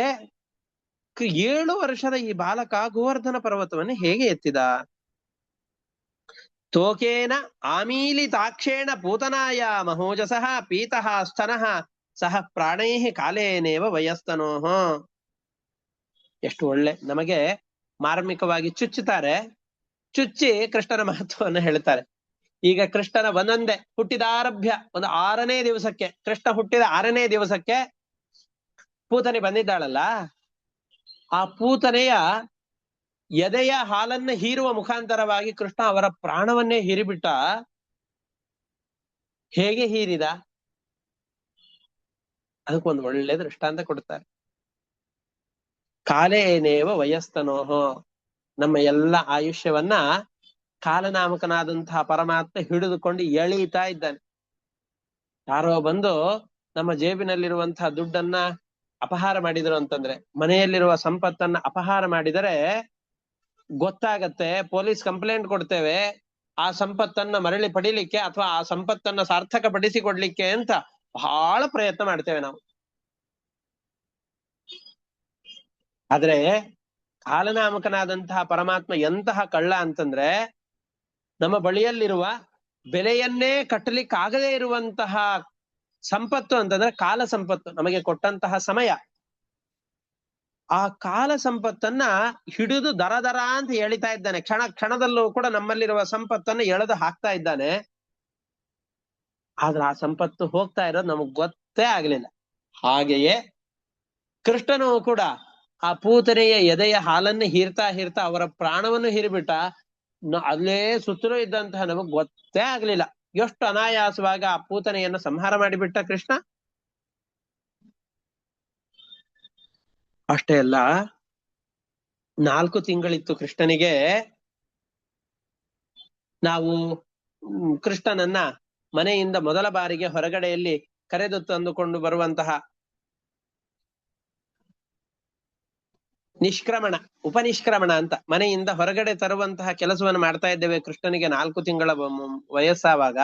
7 ವರ್ಷದ ಈ ಬಾಲಕ ಗೋವರ್ಧನ ಪರ್ವತವನ್ನು ಹೇಗೆ ಎತ್ತಿದ? ತೋಕೇನ ಆಮೀಲಿತಾಕ್ಷೇಣ ಪೂತನಾಯ ಮಹೋಜಸಃ ಪೀತಃ ಸ್ತನಃ ಸಹ ಪ್ರಾಣೈಃ ಕಾಲೇನೇವ ವಯಸ್ತನೋಹ. ಎಷ್ಟು ಒಳ್ಳೆ, ನಮಗೆ ಮಾರ್ಮಿಕವಾಗಿ ಚುಚ್ಚುತ್ತಾರೆ, ಚುಚ್ಚಿ ಕೃಷ್ಣನ ಮಹತ್ವವನ್ನು ಹೇಳ್ತಾರೆ. ಈಗ ಕೃಷ್ಣನ ಒಂದೊಂದೇ ಹುಟ್ಟಿದಾರಭ್ಯ ಒಂದು 6ನೇ ದಿವಸಕ್ಕೆ, ಕೃಷ್ಣ ಹುಟ್ಟಿದ 6ನೇ ದಿವಸಕ್ಕೆ ಪೂತನೆ ಬಂದಿದ್ದಾಳಲ್ಲ, ಆ ಪೂತನೆಯ ಎದೆಯ ಹಾಲನ್ನ ಹೀರುವ ಮುಖಾಂತರವಾಗಿ ಕೃಷ್ಣ ಅವರ ಪ್ರಾಣವನ್ನೇ ಹೀರಿಬಿಟ್ಟ. ಹೇಗೆ ಹೀರಿದ? ಅದಕ್ಕೊಂದು ಒಳ್ಳೆ ದೃಷ್ಟಾಂತ ಕೊಡ್ತಾರೆ. ಕಾಲೇನೇವ ವಯಸ್ತನೋಹೋ, ನಮ್ಮ ಎಲ್ಲ ಆಯುಷ್ಯವನ್ನ ಕಾಲನಾಮಕನಾದಂತಹ ಪರಮಾತ್ಮ ಹಿಡಿದುಕೊಂಡು ಎಳೀತಾ ಇದ್ದಾನೆ. ಯಾರೋ ಬಂದು ನಮ್ಮ ಜೇಬಿನಲ್ಲಿರುವಂತಹ ದುಡ್ಡನ್ನ ಅಪಹಾರ ಮಾಡಿದ್ರು ಅಂತಂದ್ರೆ, ಮನೆಯಲ್ಲಿರುವ ಸಂಪತ್ತನ್ನ ಅಪಹಾರ ಮಾಡಿದರೆ ಗೊತ್ತಾಗತ್ತೆ, ಪೊಲೀಸ್ ಕಂಪ್ಲೇಂಟ್ ಕೊಡ್ತೇವೆ. ಆ ಸಂಪತ್ತನ್ನ ಮರಳಿ ಪಡಿಲಿಕ್ಕೆ ಅಥವಾ ಆ ಸಂಪತ್ತನ್ನ ಸಾರ್ಥಕ ಪಡಿಸಿಕೊಡ್ಲಿಕ್ಕೆ ಅಂತ ಬಹಳ ಪ್ರಯತ್ನ ಮಾಡ್ತೇವೆ ನಾವು. ಆದ್ರೆ ಕಾಲನಾಮಕನಾದಂತಹ ಪರಮಾತ್ಮ ಎಂತಹ ಕಳ್ಳ ಅಂತಂದ್ರೆ, ನಮ್ಮ ಬಳಿಯಲ್ಲಿರುವ ಬೆಲೆಯನ್ನೇ ಕಟ್ಟಲಿಕ್ಕಾಗದೇ ಇರುವಂತಹ ಸಂಪತ್ತು ಅಂತಂದ್ರೆ ಕಾಲ ಸಂಪತ್ತು, ನಮಗೆ ಕೊಟ್ಟಂತಹ ಸಮಯ. ಆ ಕಾಲ ಸಂಪತ್ತನ್ನ ಹಿಡಿದು ದರ ದರ ಅಂತ ಎಳಿತಾ ಇದ್ದಾನೆ. ಕ್ಷಣ ಕ್ಷಣದಲ್ಲೂ ಕೂಡ ನಮ್ಮಲ್ಲಿರುವ ಸಂಪತ್ತನ್ನ ಎಳೆದು ಹಾಕ್ತಾ ಇದ್ದಾನೆ. ಆದ್ರೆ ಆ ಸಂಪತ್ತು ಹೋಗ್ತಾ ಇರೋದು ನಮಗ್ ಗೊತ್ತೇ ಆಗ್ಲಿಲ್ಲ. ಹಾಗೆಯೇ ಕೃಷ್ಣನು ಕೂಡ ಆ ಪೂತನೆಯ ಎದೆಯ ಹಾಲನ್ನು ಹೀರ್ತಾ ಹೀರ್ತಾ ಅವರ ಪ್ರಾಣವನ್ನು ಹೀರಿಬಿಟ್ಟ. ಅಲ್ಲೇ ಸುತ್ತಲೂ ಇದ್ದಂತಹ ನಮಗ್ ಗೊತ್ತೇ ಆಗ್ಲಿಲ್ಲ. ಎಷ್ಟು ಅನಾಯಾಸವಾಗಿ ಆ ಪೂತನೆಯನ್ನು ಸಂಹಾರ ಮಾಡಿಬಿಟ್ಟ ಕೃಷ್ಣ. ಅಷ್ಟೇ ಅಲ್ಲ, 4 ತಿಂಗಳಿತ್ತು ಕೃಷ್ಣನಿಗೆ. ನಾವು ಕೃಷ್ಣನನ್ನ ಮನೆಯಿಂದ ಮೊದಲ ಬಾರಿಗೆ ಹೊರಗಡೆಯಲ್ಲಿ ಕರೆದು ತಂದುಕೊಂಡು ಬರುವಂತಹ ನಿಷ್ಕ್ರಮಣ, ಉಪನಿಷ್ಕ್ರಮಣ ಅಂತ ಮನೆಯಿಂದ ಹೊರಗಡೆ ತರುವಂತಹ ಕೆಲಸವನ್ನು ಮಾಡ್ತಾ ಇದ್ದೇವೆ. ಕೃಷ್ಣನಿಗೆ 4 ತಿಂಗಳ ವಯಸ್ಸಾವಾಗ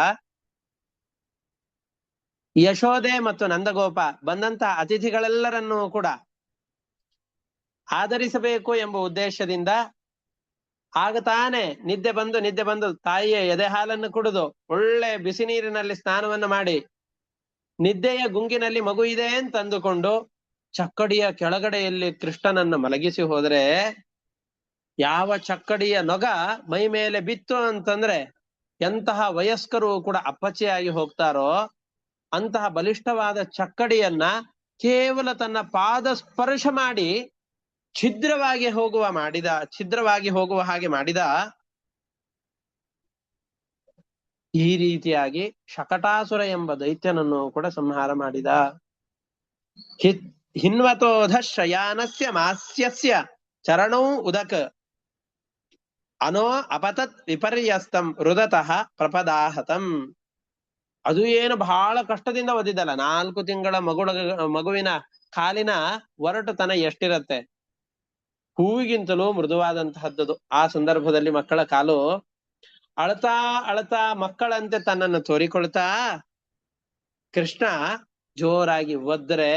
ಯಶೋದೆ ಮತ್ತು ನಂದಗೋಪ ಬಂದಂತಹ ಅತಿಥಿಗಳೆಲ್ಲರನ್ನೂ ಕೂಡ ಆಧರಿಸಬೇಕು ಎಂಬ ಉದ್ದೇಶದಿಂದ ಆಗ ತಾನೇ ನಿದ್ದೆ ಬಂದು ತಾಯಿಯ ಎದೆ ಹಾಲನ್ನು ಕುಡಿದು ಒಳ್ಳೆ ಬಿಸಿ ನೀರಿನಲ್ಲಿ ಸ್ನಾನವನ್ನು ಮಾಡಿ ನಿದ್ದೆಯ ಗುಂಗಿನಲ್ಲಿ ಮಗು ಇದೆ ಅಂತ ಅಂದುಕೊಂಡು ಚಕ್ಕಡಿಯ ಕೆಳಗಡೆಯಲ್ಲಿ ಕೃಷ್ಣನನ್ನ ಮಲಗಿಸಿ ಹೋದ್ರೆ, ಯಾವ ಚಕ್ಕಡಿಯ ನೊಗ ಮೈ ಮೇಲೆ ಬಿತ್ತು ಅಂತಂದ್ರೆ ಎಂತಹ ವಯಸ್ಕರು ಕೂಡ ಅಪ್ಪಚ್ಚೆಯಾಗಿ ಹೋಗ್ತಾರೋ ಅಂತಹ ಬಲಿಷ್ಠವಾದ ಚಕ್ಕಡಿಯನ್ನ ಕೇವಲ ತನ್ನ ಪಾದ ಸ್ಪರ್ಶ ಮಾಡಿ ಛಿದ್ರವಾಗಿ ಹೋಗುವ ಹಾಗೆ ಮಾಡಿದ. ಈ ರೀತಿಯಾಗಿ ಶಕಟಾಸುರ ಎಂಬ ದೈತ್ಯನನ್ನು ಕೂಡ ಸಂಹಾರ ಮಾಡಿದ. ಹಿನ್ವತೋಧ ಶಯಾನಸ್ಯ ಮಾಸ್ಯಸ್ಯ ಚರಣೌ ಉದಕ್ ಅನೋ ಅಪತತ್ ವಿಪರ್ಯಸ್ತಂ ರುದತಃ ಪ್ರಪದಾಹತಂ. ಅದು ಏನು ಬಹಳ ಕಷ್ಟದಿಂದ ಓದಿದಲ್ಲ. 4 ತಿಂಗಳ ಮಗುವಿನ ಕಾಲಿನ ಒರಟುತನ ಎಷ್ಟಿರತ್ತೆ, ಹೂವಿಗಿಂತಲೂ ಮೃದುವಾದಂತಹದ್ದು. ಆ ಸಂದರ್ಭದಲ್ಲಿ ಮಕ್ಕಳ ಕಾಲು ಅಳ್ತಾ ಅಳ್ತಾ ಮಕ್ಕಳಂತೆ ತನ್ನನ್ನು ತೋರಿಕೊಳ್ತಾ ಕೃಷ್ಣ ಜೋರಾಗಿ ಒದ್ರೆ,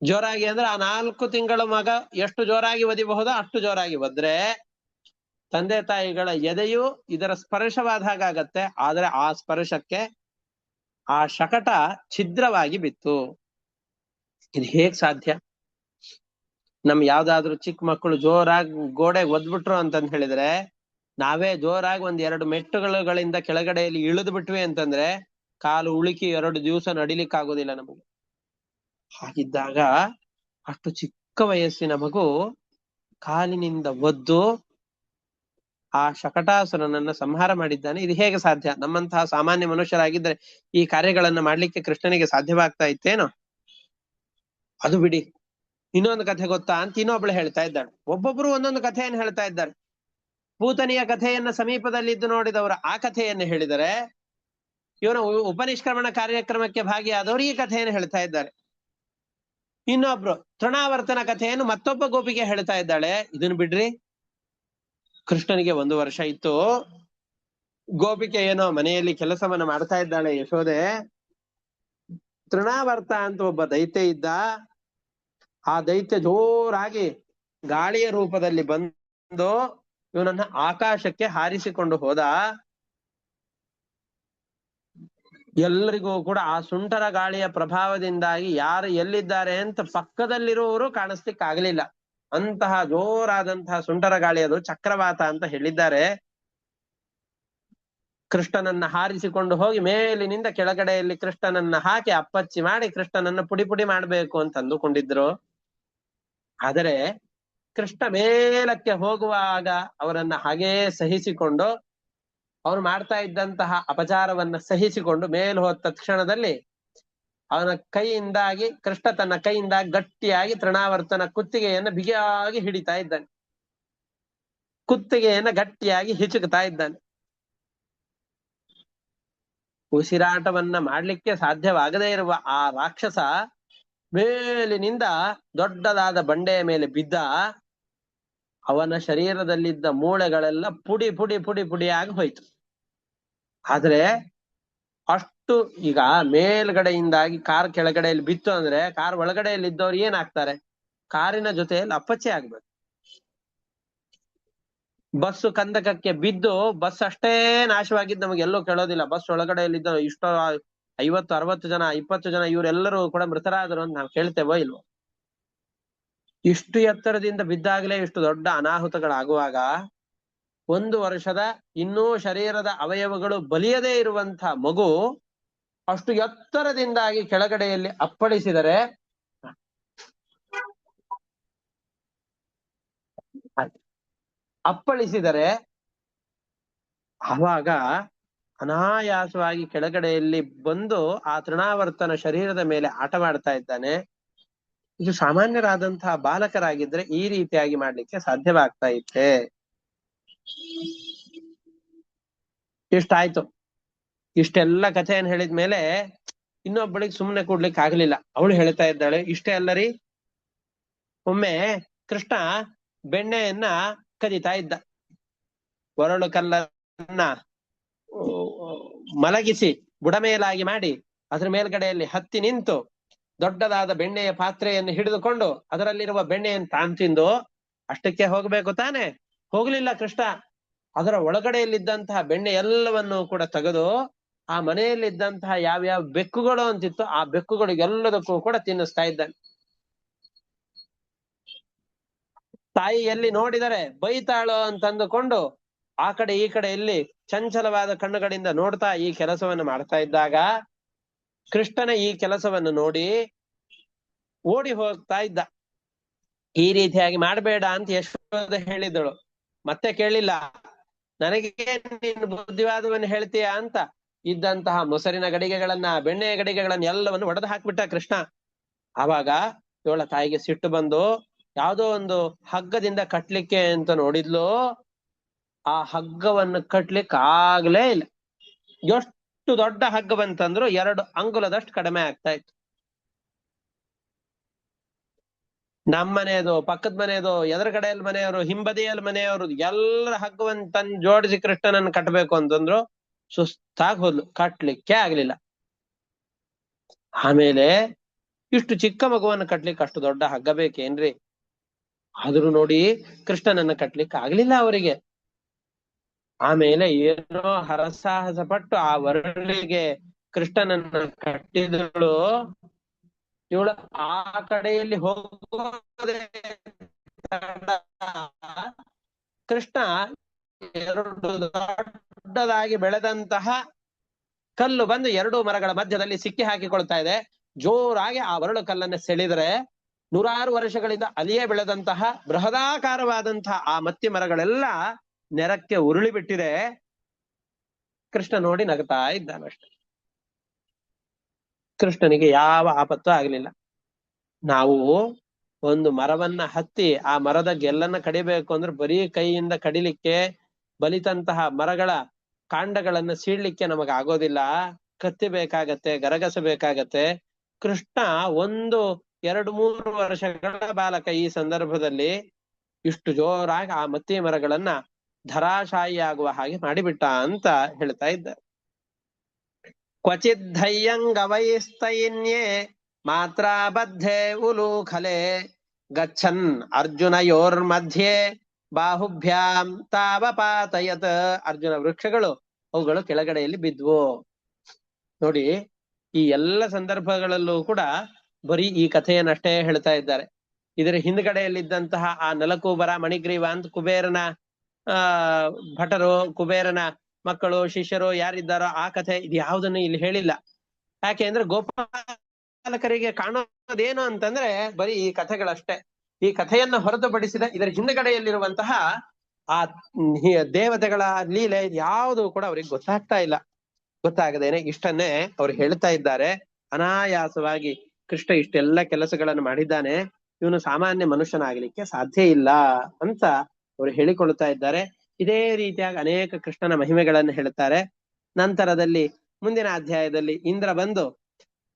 ಜೋರಾಗಿ ಅಂದ್ರೆ ಆ 4 ತಿಂಗಳ ಮಗ ಎಷ್ಟು ಜೋರಾಗಿ ಒದಿಬಹುದೋ ಅಷ್ಟು ಜೋರಾಗಿ ಒದ್ರೆ ತಂದೆ ತಾಯಿಗಳ ಎದೆಯು ಇದರ ಸ್ಪರ್ಶವಾದ ಹಾಗಾಗತ್ತೆ. ಆದ್ರೆ ಆ ಸ್ಪರ್ಶಕ್ಕೆ ಆ ಶಕಟ ಛಿದ್ರವಾಗಿ ಬಿತ್ತು. ಇದು ಹೇಗ್ ಸಾಧ್ಯ? ನಮ್ ಯಾವ್ದಾದ್ರು ಚಿಕ್ಕ ಮಕ್ಕಳು ಜೋರಾಗಿ ಗೋಡೆಗೆ ಒದ್ಬಿಟ್ರು ಅಂತಂದ್ ಹೇಳಿದ್ರೆ, ನಾವೇ ಜೋರಾಗಿ 1-2 ಮೆಟ್ಟುಗಳಿಂದ ಕೆಳಗಡೆಯಲ್ಲಿ ಇಳಿದು ಬಿಟ್ವಿ ಅಂತಂದ್ರೆ ಕಾಲು ಉಳುಕಿ 2 ದಿವಸ ನಡಿಲಿಕ್ಕಾಗೋದಿಲ್ಲ ನಮಗೆ. ಹಾಗಿದ್ದಾಗ ಅಷ್ಟು ಚಿಕ್ಕ ವಯಸ್ಸಿನ ಮಗು ಕಾಲಿನಿಂದ ಒದ್ದು ಆ ಶಕಟಾಸುರನನ್ನ ಸಂಹಾರ ಮಾಡಿದ್ದಾನೆ. ಇದು ಹೇಗೆ ಸಾಧ್ಯ? ನಮ್ಮಂತಹ ಸಾಮಾನ್ಯ ಮನುಷ್ಯರಾಗಿದ್ರೆ ಈ ಕಾರ್ಯಗಳನ್ನ ಮಾಡ್ಲಿಕ್ಕೆ ಕೃಷ್ಣನಿಗೆ ಸಾಧ್ಯವಾಗ್ತಾ ಇತ್ತೇನೋ? ಅದು ಬಿಡಿ, ಇನ್ನೊಂದು ಕಥೆ ಗೊತ್ತಾ ಅಂತ ಇನ್ನೊಬ್ಳು ಹೇಳ್ತಾ ಇದ್ದಾಳೆ. ಒಬ್ಬೊಬ್ರು ಒಂದೊಂದು ಕಥೆಯನ್ನು ಹೇಳ್ತಾ ಇದ್ದಾರೆ. ಪೂತನಿಯ ಕಥೆಯನ್ನ ಸಮೀಪದಲ್ಲಿದ್ದು ನೋಡಿದವರು ಆ ಕಥೆಯನ್ನು ಹೇಳಿದರೆ, ಇವನು ಉಪನಿಷ್ಕ್ರಮಣ ಕಾರ್ಯಕ್ರಮಕ್ಕೆ ಭಾಗಿಯಾದವರು ಈ ಕಥೆಯನ್ನು ಹೇಳ್ತಾ ಇದ್ದಾರೆ. ಇನ್ನೊಬ್ರು ತೃಣಾವರ್ತನ ಕಥೆಯನ್ನು ಮತ್ತೊಬ್ಬ ಗೋಪಿಗೆ ಹೇಳ್ತಾ ಇದ್ದಾಳೆ. ಇದನ್ನು ಬಿಡ್ರಿ, ಕೃಷ್ಣನಿಗೆ 1 ವರ್ಷ ಇತ್ತು. ಗೋಪಿಕೆ ಏನೋ ಮನೆಯಲ್ಲಿ ಕೆಲಸವನ್ನ ಮಾಡ್ತಾ ಇದ್ದಾಳೆ ಯಶೋದೆ. ತೃಣಾವರ್ತ ಅಂತ ಒಬ್ಬ ದೈತ್ಯ ಇದ್ದ. ಆ ದೈತ್ಯ ಜೋರಾಗಿ ಗಾಳಿಯ ರೂಪದಲ್ಲಿ ಬಂದು ಇವನನ್ನ ಆಕಾಶಕ್ಕೆ ಹಾರಿಸಿಕೊಂಡು ಹೋದ. ಎಲ್ಲರಿಗೂ ಕೂಡ ಆ ಸುಂಟರ ಗಾಳಿಯ ಪ್ರಭಾವದಿಂದಾಗಿ ಯಾರು ಎಲ್ಲಿದ್ದಾರೆ ಅಂತ ಪಕ್ಕದಲ್ಲಿರುವವರು ಕಾಣಿಸ್ಲಿಕ್ಕಾಗಲಿಲ್ಲ. ಅಂತಹ ಜೋರಾದಂತಹ ಸುಂಟರ ಗಾಳಿ, ಅದು ಚಕ್ರವಾತ ಅಂತ ಹೇಳಿದ್ದಾರೆ. ಕೃಷ್ಣನನ್ನ ಹಾರಿಸಿಕೊಂಡು ಹೋಗಿ ಮೇಲಿನಿಂದ ಕೆಳಗಡೆಯಲ್ಲಿ ಕೃಷ್ಣನನ್ನ ಹಾಕಿ ಅಪ್ಪಚ್ಚಿ ಮಾಡಿ ಕೃಷ್ಣನನ್ನ ಪುಡಿ ಪುಡಿ ಮಾಡ್ಬೇಕು ಅಂತ ಅಂದುಕೊಂಡಿದ್ರು. ಆದರೆ ಕೃಷ್ಣ ಮೇಲಕ್ಕೆ ಹೋಗುವಾಗ ಅವರನ್ನ ಹಾಗೇ ಸಹಿಸಿಕೊಂಡು, ಅವನು ಮಾಡ್ತಾ ಇದ್ದಂತಹ ಅಪಚಾರವನ್ನ ಸಹಿಸಿಕೊಂಡು ಮೇಲೆ ಹೋದ ತಕ್ಷಣದಲ್ಲಿ ಅವನ ಕೈಯಿಂದಾಗಿ ಕೃಷ್ಣ ತನ್ನ ಕೈಯಿಂದಾಗಿ ಗಟ್ಟಿಯಾಗಿ ತೃಣಾವರ್ತನ ಕುತ್ತಿಗೆಯನ್ನು ಬಿಗಿಯಾಗಿ ಹಿಡಿತಾ ಇದ್ದಾನೆ, ಕುತ್ತಿಗೆಯನ್ನ ಗಟ್ಟಿಯಾಗಿ ಹಿಚುಕ್ತಾ ಇದ್ದಾನೆ. ಉಸಿರಾಟವನ್ನ ಮಾಡ್ಲಿಕ್ಕೆ ಸಾಧ್ಯವಾಗದೇ ಇರುವ ಆ ರಾಕ್ಷಸ ಮೇಲಿನಿಂದ ದೊಡ್ಡದಾದ ಬಂಡೆಯ ಮೇಲೆ ಬಿದ್ದ. ಅವನ ಶರೀರದಲ್ಲಿದ್ದ ಮೂಳೆಗಳೆಲ್ಲ ಪುಡಿ ಪುಡಿ ಪುಡಿ ಪುಡಿಯಾಗಿ ಹೋಯ್ತು. ಆದ್ರೆ ಅಷ್ಟು ಈಗ ಮೇಲ್ಗಡೆಯಿಂದಾಗಿ ಕಾರ್ ಕೆಳಗಡೆಯಲ್ಲಿ ಬಿತ್ತು ಅಂದ್ರೆ ಕಾರ್ ಒಳಗಡೆಯಲ್ಲಿ ಇದ್ದವ್ರು ಏನಾಗ್ತಾರೆ? ಕಾರಿನ ಜೊತೆಯಲ್ಲಿ ಅಪ್ಪಚ್ಚೆ ಆಗ್ಬೇಕು. ಬಸ್ಸು ಕಂದಕಕ್ಕೆ ಬಿದ್ದು ಬಸ್ ಅಷ್ಟೇ ನಾಶವಾಗಿದ್ದು ನಮಗೆ ಎಲ್ಲೂ ಕೇಳೋದಿಲ್ಲ. ಬಸ್ ಒಳಗಡೆಯಲ್ಲಿದ್ದ ಇಷ್ಟೋ 50-60 ಜನ 20 ಜನ ಇವರೆಲ್ಲರೂ ಕೂಡ ಮೃತರಾದರು ಅಂತ ನಾವು ಕೇಳ್ತೇವೋ ಇಲ್ವೋ? ಇಷ್ಟು ಎತ್ತರದಿಂದ ಬಿದ್ದಾಗಲೇ ಇಷ್ಟು ದೊಡ್ಡ ಅನಾಹುತಗಳಾಗುವಾಗ 1 ವರ್ಷದ ಇನ್ನೂ ಶರೀರದ ಅವಯವಗಳು ಬಲಿಯದೇ ಇರುವಂತ ಮಗು ಅಷ್ಟು ಎತ್ತರದಿಂದಾಗಿ ಕೆಳಗಡೆಯಲ್ಲಿ ಅಪ್ಪಳಿಸಿದರೆ ಆವಾಗ ಅನಾಯಾಸವಾಗಿ ಕೆಳಗಡೆಯಲ್ಲಿ ಬಂದು ಆ ತೃಣಾವರ್ತನ ಶರೀರದ ಮೇಲೆ ಆಟ ಮಾಡ್ತಾ ಇದ್ದಾನೆ. ಇದು ಸಾಮಾನ್ಯರಾದಂತಹ ಬಾಲಕರಾಗಿದ್ರೆ ಈ ರೀತಿಯಾಗಿ ಮಾಡ್ಲಿಕ್ಕೆ ಸಾಧ್ಯವಾಗ್ತಾ ಇತ್ತೆ. ಇಷ್ಟಾಯ್ತು. ಇಷ್ಟೆಲ್ಲ ಕಥೆಯನ್ನು ಹೇಳಿದ್ಮೇಲೆ ಇನ್ನೊಬ್ಬಳಿಗೆ ಸುಮ್ಮನೆ ಕೂಡ್ಲಿಕ್ಕೆ ಆಗ್ಲಿಲ್ಲ. ಅವಳು ಹೇಳ್ತಾ ಇದ್ದಾಳೆ, ಇಷ್ಟೇ ಅಲ್ಲರಿ, ಒಮ್ಮೆ ಕೃಷ್ಣ ಬೆಣ್ಣೆಯನ್ನ ಕದಿತಾ ಇದ್ದ. ಒರಳು ಕಲ್ಲನ್ನ ಮಲಗಿಸಿ ಬುಡಮೇಲಾಗಿ ಮಾಡಿ ಅದ್ರ ಮೇಲ್ಗಡೆಯಲ್ಲಿ ಹತ್ತಿ ನಿಂತು ದೊಡ್ಡದಾದ ಬೆಣ್ಣೆಯ ಪಾತ್ರೆಯನ್ನು ಹಿಡಿದುಕೊಂಡು ಅದರಲ್ಲಿರುವ ಬೆಣ್ಣೆಯನ್ನು ತಾನು ತಿಂದು ಅಷ್ಟಕ್ಕೆ ಹೋಗ್ಬೇಕು ತಾನೆ. ಹೋಗ್ಲಿಲ್ಲ ಕೃಷ್ಣ. ಅದರ ಒಳಗಡೆಯಲ್ಲಿದ್ದಂತಹ ಬೆಣ್ಣೆ ಎಲ್ಲವನ್ನು ಕೂಡ ತೆಗೆದು ಆ ಮನೆಯಲ್ಲಿದ್ದಂತಹ ಯಾವ್ಯಾವ ಬೆಕ್ಕುಗಳು ಅಂತಿತ್ತು ಆ ಬೆಕ್ಕುಗಳಿಗೆಲ್ಲದಕ್ಕೂ ಕೂಡ ತಿನ್ನಿಸ್ತಾ ಇದ್ದಾನೆ. ತಾಯಿ ಎಲ್ಲಿ ನೋಡಿದರೆ ಬೈತಾಳೋ ಅಂತಂದುಕೊಂಡು ಆ ಕಡೆ ಈ ಕಡೆಯಲ್ಲಿ ಚಂಚಲವಾದ ಕಣ್ಣುಗಳಿಂದ ನೋಡ್ತಾ ಈ ಕೆಲಸವನ್ನು ಮಾಡ್ತಾ ಇದ್ದಾಗ ಕೃಷ್ಣನ ಈ ಕೆಲಸವನ್ನು ನೋಡಿ ಓಡಿ ಹೋಗ್ತಾ ಇದ್ದ. ಈ ರೀತಿಯಾಗಿ ಮಾಡಬೇಡ ಅಂತ ಯಶೋಧ ಹೇಳಿದಳು. ಮತ್ತೆ ಕೇಳಿಲ್ಲ, ನನಗೆ ನೀನು ಬುದ್ಧಿವಾದವನ್ನು ಹೇಳ್ತೀಯಾ ಅಂತ ಇದ್ದಂತಹ ಮೊಸರಿನ ಗಡಿಗೆಗಳನ್ನ ಬೆಣ್ಣೆಯ ಗಡಿಗೆಗಳನ್ನ ಎಲ್ಲವನ್ನು ಒಡೆದು ಹಾಕ್ಬಿಟ್ಟ ಕೃಷ್ಣ. ಆವಾಗ ಇವಳ ತಾಯಿಗೆ ಸಿಟ್ಟು ಬಂದು ಯಾವುದೋ ಒಂದು ಹಗ್ಗದಿಂದ ಕಟ್ಲಿಕ್ಕೆ ಅಂತ ನೋಡಿದ್ಲು. ಆ ಹಗ್ಗವನ್ನು ಕಟ್ಲಿಕ್ಕೆ ಆಗ್ಲೇ ಇಲ್ಲ. ಎಷ್ಟು ದೊಡ್ಡ ಹಗ್ಗ ಬಂತಂದ್ರು 2 ಅಂಗುಲದಷ್ಟು ಕಡಿಮೆ ಆಗ್ತಾ ಇತ್ತು. ನಮ್ಮನೆಯದು, ಪಕ್ಕದ ಮನೆಯದು, ಎದುರುಗಡೆಯಲ್ಲಿ ಮನೆಯವರು, ಹಿಂಬದಿಯಲ್ಲಿ ಮನೆಯವರು ಎಲ್ಲರ ಹಗ್ಗವನ್ನು ತಂದು ಜೋಡಿಸಿ ಕೃಷ್ಣನನ್ನು ಕಟ್ಟಬೇಕು ಅಂತಂದ್ರು ಸುಸ್ತಾಗಿ ಹೋದ್ಲು, ಕಟ್ಲಿಕ್ಕೆ ಆಗ್ಲಿಲ್ಲ. ಆಮೇಲೆ ಇಷ್ಟು ಚಿಕ್ಕ ಮಗುವನ್ನು ಕಟ್ಲಿಕ್ಕೆ ಅಷ್ಟು ದೊಡ್ಡ ಹಗ್ಗ ಬೇಕೇನ್ರಿ? ಆದ್ರೂ ನೋಡಿ ಕೃಷ್ಣನನ್ನ ಕಟ್ಲಿಕ್ಕೆ ಆಗ್ಲಿಲ್ಲ ಅವರಿಗೆ. ಆಮೇಲೆ ಏನೋ ಹರಸಾಹಸ ಪಟ್ಟು ಆ ವರಳಿಗೆ ಕೃಷ್ಣನನ್ನ ಕಟ್ಟಿದಳು. ಇವಳು ಆ ಕಡೆಯಲ್ಲಿ ಹೋಗೋದೇ ಕೃಷ್ಣ 2 ದೊಡ್ಡದಾಗಿ ಬೆಳೆದಂತಹ ಕಲ್ಲು ಬಂದು 2 ಮರಗಳ ಮಧ್ಯದಲ್ಲಿ ಸಿಕ್ಕಿ ಹಾಕಿಕೊಳ್ತಾ ಇದೆ. ಜೋರಾಗಿ ಆ ವರಳು ಕಲ್ಲನ್ನು ಸೆಳೆದರೆ 100 ವರ್ಷಗಳಿಂದ ಅಲಿಯೇ ಬೆಳೆದಂತಹ ಬೃಹದಾಕಾರವಾದಂತಹ ಆ ಮತ್ತಿ ಮರಗಳೆಲ್ಲ ನೆರಕ್ಕೆ ಉರುಳಿ ಬಿಟ್ಟಿದೆ. ಕೃಷ್ಣ ನೋಡಿ ನಗ್ತಾ ಇದ್ದಾನಷ್ಟೆ. ಕೃಷ್ಣನಿಗೆ ಯಾವ ಆಪತ್ತು ಆಗಲಿಲ್ಲ. ನಾವು ಒಂದು ಮರವನ್ನ ಹತ್ತಿ ಆ ಮರದ ಗೆಲ್ಲನ್ನ ಕಡಿಬೇಕು ಅಂದ್ರೆ ಬರೀ ಕೈಯಿಂದ ಕಡಿಲಿಕ್ಕೆ ಬಲಿತಂತಹ ಮರಗಳ ಕಾಂಡಗಳನ್ನ ಸೀಳ್ಲಿಕ್ಕೆ ನಮಗ ಆಗೋದಿಲ್ಲ. ಕತ್ತಿ ಬೇಕಾಗತ್ತೆ, ಗರಗಸಬೇಕಾಗತ್ತೆ. ಕೃಷ್ಣ 1, 2, 3 ವರ್ಷಗಳ ಬಾಲಕ ಈ ಸಂದರ್ಭದಲ್ಲಿ ಇಷ್ಟು ಜೋರಾಗಿ ಆ ಮತ್ತಿ ಮರಗಳನ್ನ ಧರಾಶಾಯಿಯಾಗುವ ಹಾಗೆ ಮಾಡಿಬಿಟ್ಟ ಅಂತ ಹೇಳ್ತಾ ಇದ್ದ. ಕ್ವಚಿದ್ದಯ್ಯಂಗವೈಸ್ತೈನ್ಯೇ ಮಾತ್ರ ಬದ್ಧೆ ಉಲೂಖಲೆ ಗಚ್ಚನ್ ಅರ್ಜುನಯೋರ್ಮಧ್ಯೆ ಬಾಹುಭ್ಯಾಂ ತಾವಪಾತಯತ್. ಅರ್ಜುನ ವೃಕ್ಷಗಳು ಅವುಗಳು ಕೆಳಗಡೆಯಲ್ಲಿ ಬಿದ್ವು. ನೋಡಿ, ಈ ಎಲ್ಲ ಸಂದರ್ಭಗಳಲ್ಲೂ ಕೂಡ ಬರೀ ಈ ಕಥೆಯನ್ನಷ್ಟೇ ಹೇಳ್ತಾ ಇದ್ದಾರೆ. ಇದರ ಹಿಂದ್ಗಡೆಯಲ್ಲಿದ್ದಂತಹ ಆ ನಲಕೂಬರ ಮಣಿಗ್ರೀವ ಅಂತ ಕುಬೇರನ ಭಟರು, ಕುಬೇರನ ಮಕ್ಕಳು, ಶಿಷ್ಯರು ಯಾರಿದ್ದಾರೋ ಆ ಕಥೆ ಇದು ಯಾವುದನ್ನು ಇಲ್ಲಿ ಹೇಳಿಲ್ಲ. ಯಾಕೆ ಅಂದ್ರೆ ಗೋಪಾಲಕರಿಗೆ ಕಾಣೋದೇನು ಅಂತಂದ್ರೆ ಬರೀ ಈ ಕಥೆಗಳಷ್ಟೇ. ಈ ಕಥೆಯನ್ನ ಹೊರತುಪಡಿಸಿದ ಇದರ ಹಿಂದ್ಗಡೆಯಲ್ಲಿರುವಂತಹ ಆ ದೇವತೆಗಳ ಲೀಲೆ ಯಾವುದು ಕೂಡ ಅವ್ರಿಗೆ ಗೊತ್ತಾಗ್ತಾ ಇಲ್ಲ. ಗೊತ್ತಾಗದೇನೆ ಇಷ್ಟನ್ನೇ ಅವ್ರು ಹೇಳ್ತಾ ಇದ್ದಾರೆ. ಅನಾಯಾಸವಾಗಿ ಕೃಷ್ಣ ಇಷ್ಟೆಲ್ಲ ಕೆಲಸಗಳನ್ನು ಮಾಡಿದ್ದಾನೆ, ಇವನು ಸಾಮಾನ್ಯ ಮನುಷ್ಯನಾಗಲಿಕ್ಕೆ ಸಾಧ್ಯ ಇಲ್ಲ ಅಂತ ಅವರು ಹೇಳಿಕೊಳ್ತಾ ಇದ್ದಾರೆ. ಇದೇ ರೀತಿಯಾಗಿ ಅನೇಕ ಕೃಷ್ಣನ ಮಹಿಮೆಗಳನ್ನು ಹೇಳುತ್ತಾರೆ. ನಂತರದಲ್ಲಿ ಮುಂದಿನ ಅಧ್ಯಾಯದಲ್ಲಿ ಇಂದ್ರ ಬಂದು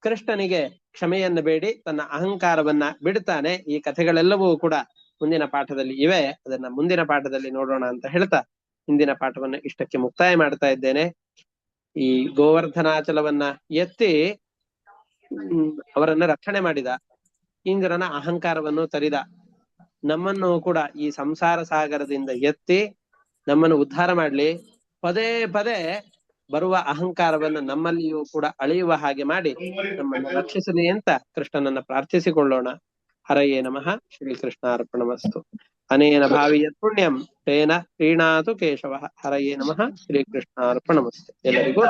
ಕೃಷ್ಣನಿಗೆ ಕ್ಷಮೆಯನ್ನು ಬೇಡಿ ತನ್ನ ಅಹಂಕಾರವನ್ನ ಬಿಡುತ್ತಾನೆ. ಈ ಕಥೆಗಳೆಲ್ಲವೂ ಕೂಡ ಮುಂದಿನ ಪಾಠದಲ್ಲಿ ಇವೆ, ಅದನ್ನ ಮುಂದಿನ ಪಾಠದಲ್ಲಿ ನೋಡೋಣ ಅಂತ ಹೇಳ್ತಾ ಹಿಂದಿನ ಪಾಠವನ್ನು ಇಷ್ಟಕ್ಕೆ ಮುಕ್ತಾಯ ಮಾಡ್ತಾ ಇದ್ದೇನೆ. ಈ ಗೋವರ್ಧನಾಚಲವನ್ನ ಎತ್ತಿ ಅವರನ್ನ ರಕ್ಷಣೆ ಮಾಡಿದ, ಇಂದ್ರನ ಅಹಂಕಾರವನ್ನು ತರಿದ, ನಮ್ಮನ್ನು ಕೂಡ ಈ ಸಂಸಾರ ಸಾಗರದಿಂದ ಎತ್ತಿ ನಮ್ಮನ್ನು ಉದ್ಧಾರ ಮಾಡ್ಲಿ, ಪದೇ ಪದೇ ಬರುವ ಅಹಂಕಾರವನ್ನು ನಮ್ಮಲ್ಲಿಯೂ ಕೂಡ ಅಳೆಯುವ ಹಾಗೆ ಮಾಡಿ ನಮ್ಮನ್ನು ರಕ್ಷಿಸಲಿ ಅಂತ ಕೃಷ್ಣನನ್ನ ಪ್ರಾರ್ಥಿಸಿಕೊಳ್ಳೋಣ. ಹರಯೇ ನಮಃ. ಶ್ರೀಕೃಷ್ಣಾರ್ಪಣಮಸ್ತು. ಅನೇನ ಭಾವಿಯತ್ ಪುಣ್ಯಂ ತೇನ ಪ್ರೀಣಾತು ಕೇಶವ. ಹರಯೇ ನಮಃ. ಶ್ರೀಕೃಷ್ಣಾರ್ಪಣಮಸ್ತು. ಎಲ್ಲರಿಗೂ